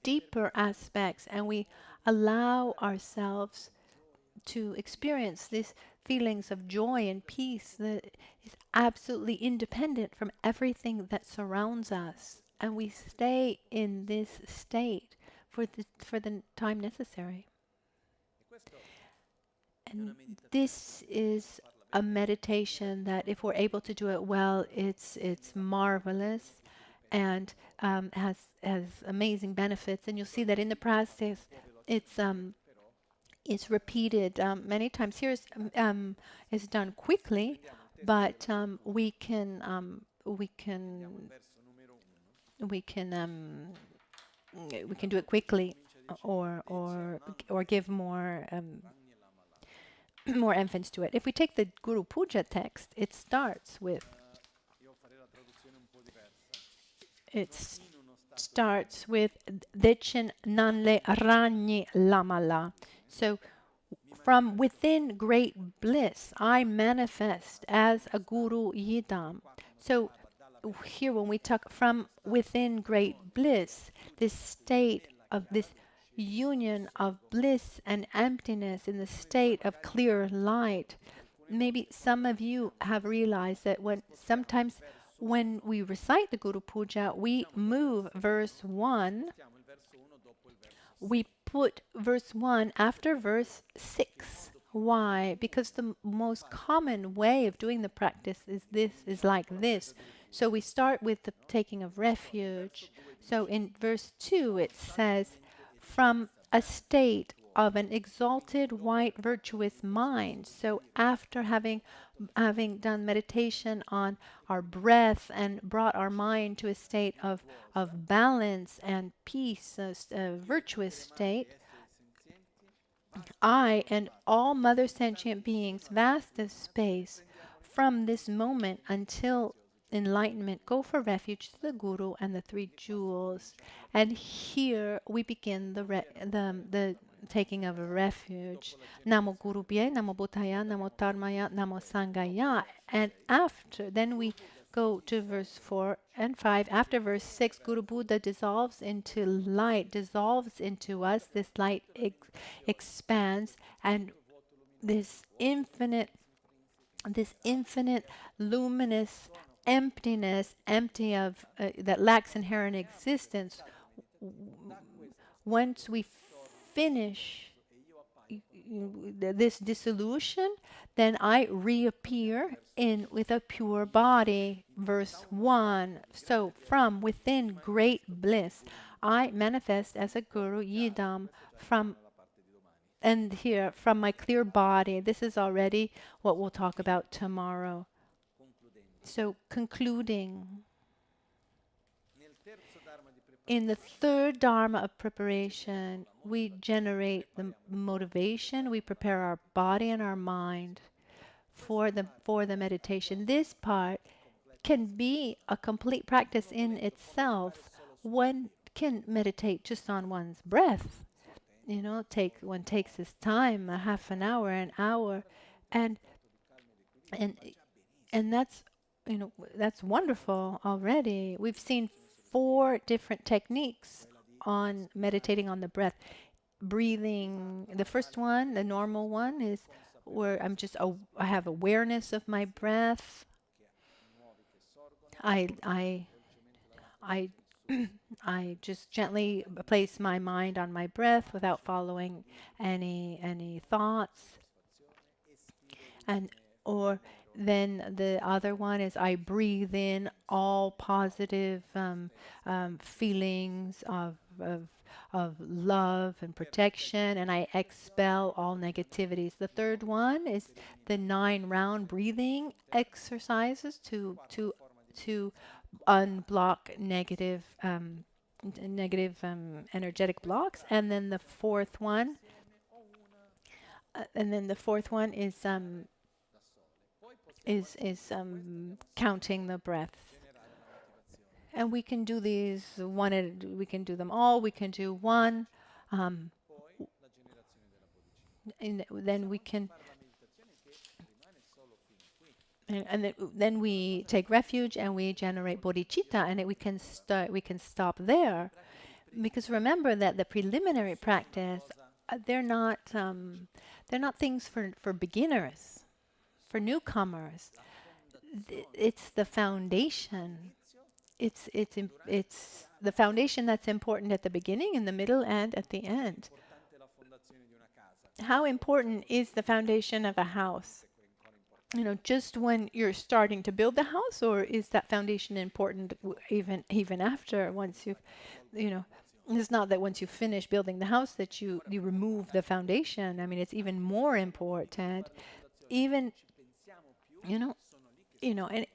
deeper aspects, and we allow ourselves to experience these feelings of joy and peace that is absolutely independent from everything that surrounds us. And we stay in this state for the time necessary. And this is a meditation that, if we're able to do it well, it's marvelous and has amazing benefits. And you'll see that in the practice, it's repeated many times. Here is done quickly, but we can do it quickly, or give more more emphasis to it. If we take the Guru Puja text, it starts with Dechen Nanle Ragni Lamala. So from within great bliss, I manifest as a Guru Yidam. So here, when we talk from within great bliss, this state of this union of bliss and emptiness in the state of clear light. Maybe some of you have realized that sometimes when we recite the Guru Puja, we move verse 1, we put verse 1 after verse 6. Why? Because the most common way of doing the practice is like this. So we start with the taking of refuge. So in verse 2 it says, from a state of an exalted white virtuous mind. So after having done meditation on our breath and brought our mind to a state of balance and peace, a virtuous state, I and all mother sentient beings, vast as space, from this moment until enlightenment, go for refuge to the Guru and the three jewels. And here we begin the taking of a refuge. Namo Guru Bhye, Namo Buddhaya, Namo Dharmaya, Namo Sanghaya. And after, then we go to verse 4 and 5. After verse 6, Guru Buddha dissolves into light, dissolves into us. This light expands, and this infinite luminous emptiness, empty of that lacks inherent existence. Once we finish this dissolution, then I reappear with a pure body. Verse 1. So from within great bliss, I manifest as a Guru Yidam from my clear body. This is already what we'll talk about tomorrow. So concluding, in the third Dharma of preparation, we generate the motivation, we prepare our body and our mind for the meditation. This part can be a complete practice in itself. One can meditate just on one's breath. One takes his time, a half an hour, an hour, and that's that's wonderful already. We've seen 4 different techniques on meditating on the breath. Breathing, the first one, the normal one, is where I have awareness of my breath. I just gently place my mind on my breath without following any thoughts. Or Then the other one is I breathe in all positive feelings of love and protection, and I expel all negativities. The third one is the 9 round breathing exercises to unblock negative energetic blocks. And then the fourth one, is counting the breath. And we can do these we can do them all. We can do one, and then we can. Then we take refuge and we generate bodhicitta, and we can start. We can stop there, because remember that the preliminary practice, they're not things for beginners, for newcomers. It's the foundation. It's the foundation that's important at the beginning, in the middle, and at the end. How important is the foundation of a house? You know, just when you're starting to build the house, or is that foundation important even after, once you know, it's not that once you finish building the house that you remove the foundation. I mean, it's even more important. Even, and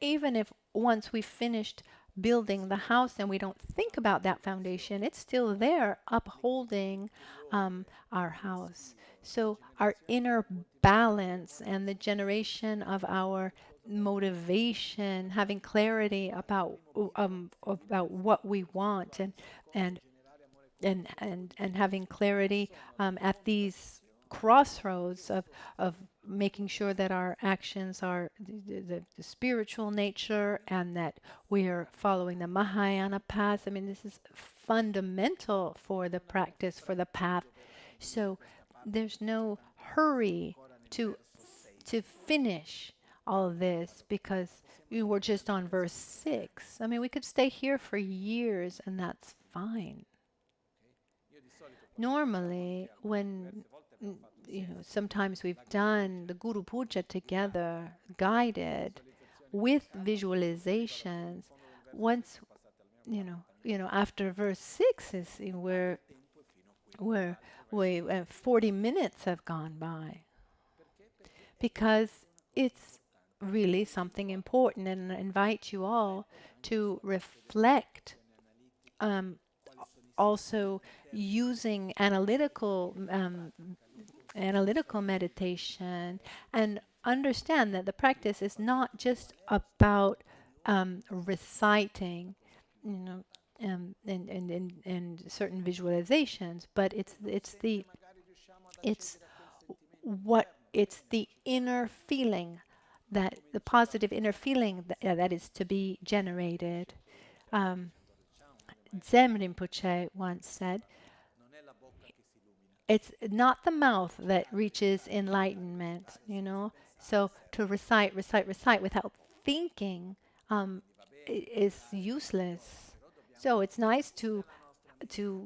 even if once we've finished building the house and we don't think about that foundation, it's still there upholding our house. So our inner balance and the generation of our motivation, having clarity about what we want, and having clarity at these crossroads of making sure that our actions are the spiritual nature, and that we're following the Mahayana path. I mean, this is fundamental for the practice, for the path. So there's no hurry to finish all of this, because we were just on verse 6. I mean, we could stay here for years, and that's fine. Normally, when sometimes we've done the Guru Puja together, guided with visualizations. Once, after verse 6 is where 40 minutes have gone by, because it's really something important, and I invite you all to reflect. Also using analytical meditation, and understand that the practice is not just about reciting, and certain visualizations, but it's the inner feeling, that the positive inner feeling that is to be generated. Zen Rinpoche once said, it's not the mouth that reaches enlightenment, So to recite without thinking is useless. So it's nice to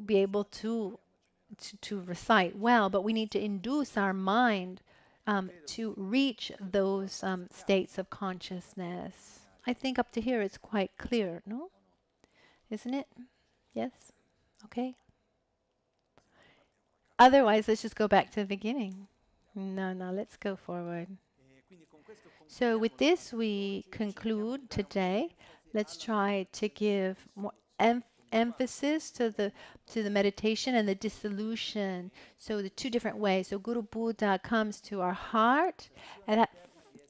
be able to recite well, but we need to induce our mind to reach those states of consciousness. I think up to here it's quite clear, no? Isn't it? Yes? Okay. Otherwise, let's just go back to the beginning. No, let's go forward. So with this, we conclude today. Let's try to give more emphasis to the meditation and the dissolution. So the two different ways. So Guru Buddha comes to our heart, and that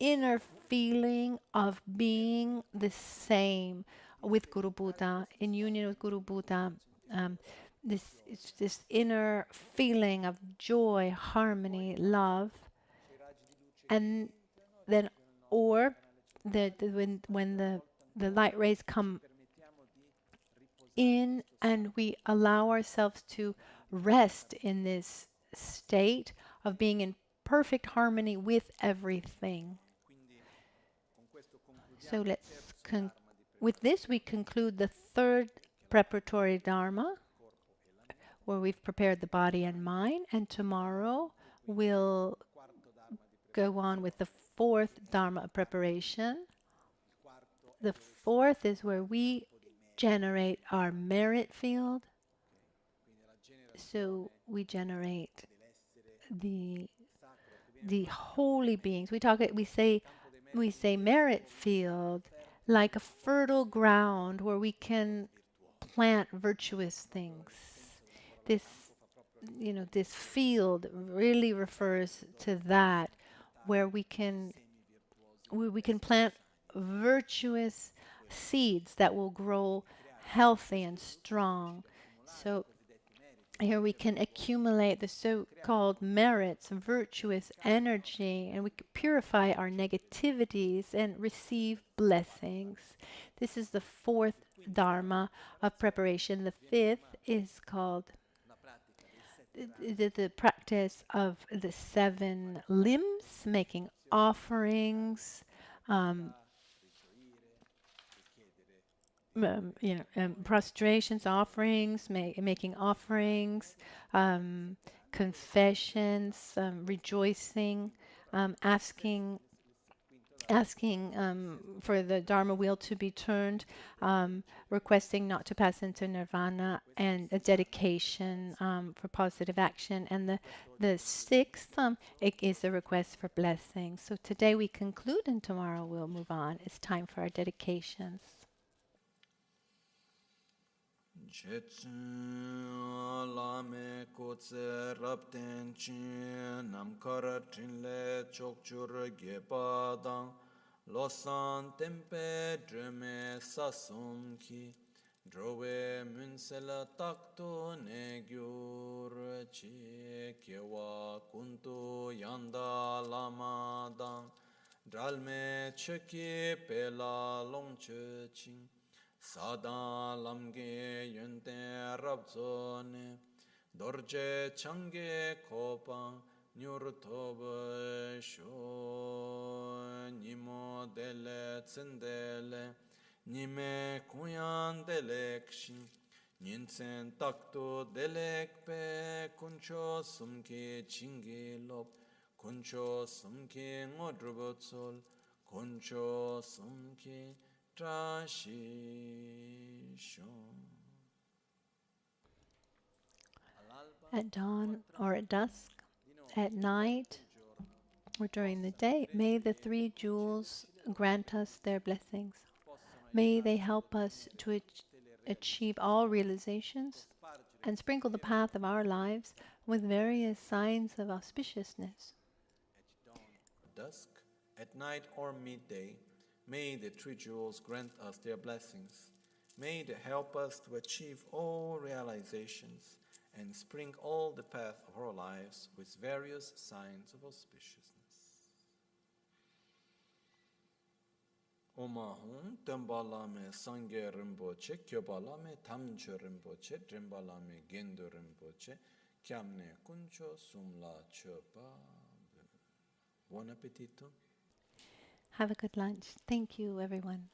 inner feeling of being the same with Guru Buddha, in union with Guru Buddha. This inner feeling of joy, harmony, love, and then, or when the light rays come in, and we allow ourselves to rest in this state of being in perfect harmony with everything. So with this, we conclude the third preparatory Dharma, where we've prepared the body and mind, and tomorrow we'll go on with the fourth Dharma of preparation. The fourth is where we generate our merit field. So we generate the holy beings. We say merit field, like a fertile ground where we can plant virtuous things. This, this field really refers to that, where we can plant virtuous seeds that will grow healthy and strong. So here we can accumulate the so-called merits, virtuous energy, and we can purify our negativities and receive blessings. This is the fourth Dharma of preparation. The fifth is called the practice of the 7 limbs, making offerings, prostrations, offerings, making offerings, confessions, rejoicing, asking for the Dharma wheel to be turned, requesting not to pass into nirvana, and a dedication for positive action. And the sixth is a request for blessings. So today we conclude, and tomorrow we'll move on. It's time for our dedications. Lame kotse rapten chin nam kara trinle chokchur gepadang losan tempe dreme sasum ki drove munsela takto negyur chi kewa kuntu yanda lama dang dralme cheki pela longche ching Sadan lamge yunte rabzone dorje change kopa nyurtobe sho nimo dele tsendele nime kuyan delekshin ninsen takto delekpe kuncho sumke chinge lop kuncho sumke ngodrubotsol kuncho sumke at dawn or at dusk, at night or during the day, may the 3 jewels grant us their blessings. May they help us to achieve all realizations and sprinkle the path of our lives with various signs of auspiciousness. At dawn or dusk, at night or midday, may the 3 jewels grant us their blessings. May they help us to achieve all realizations and sprinkle all the path of our lives with various signs of auspiciousness. Omahum Tembalame Sangye Rinpoche, Kyobalame Tamche Rinpoche, Trimbalame Gendo Rinpoche, Kyamne Kuncho Sumla Chopa. Buon appetito. Have a good lunch. Thank you, everyone.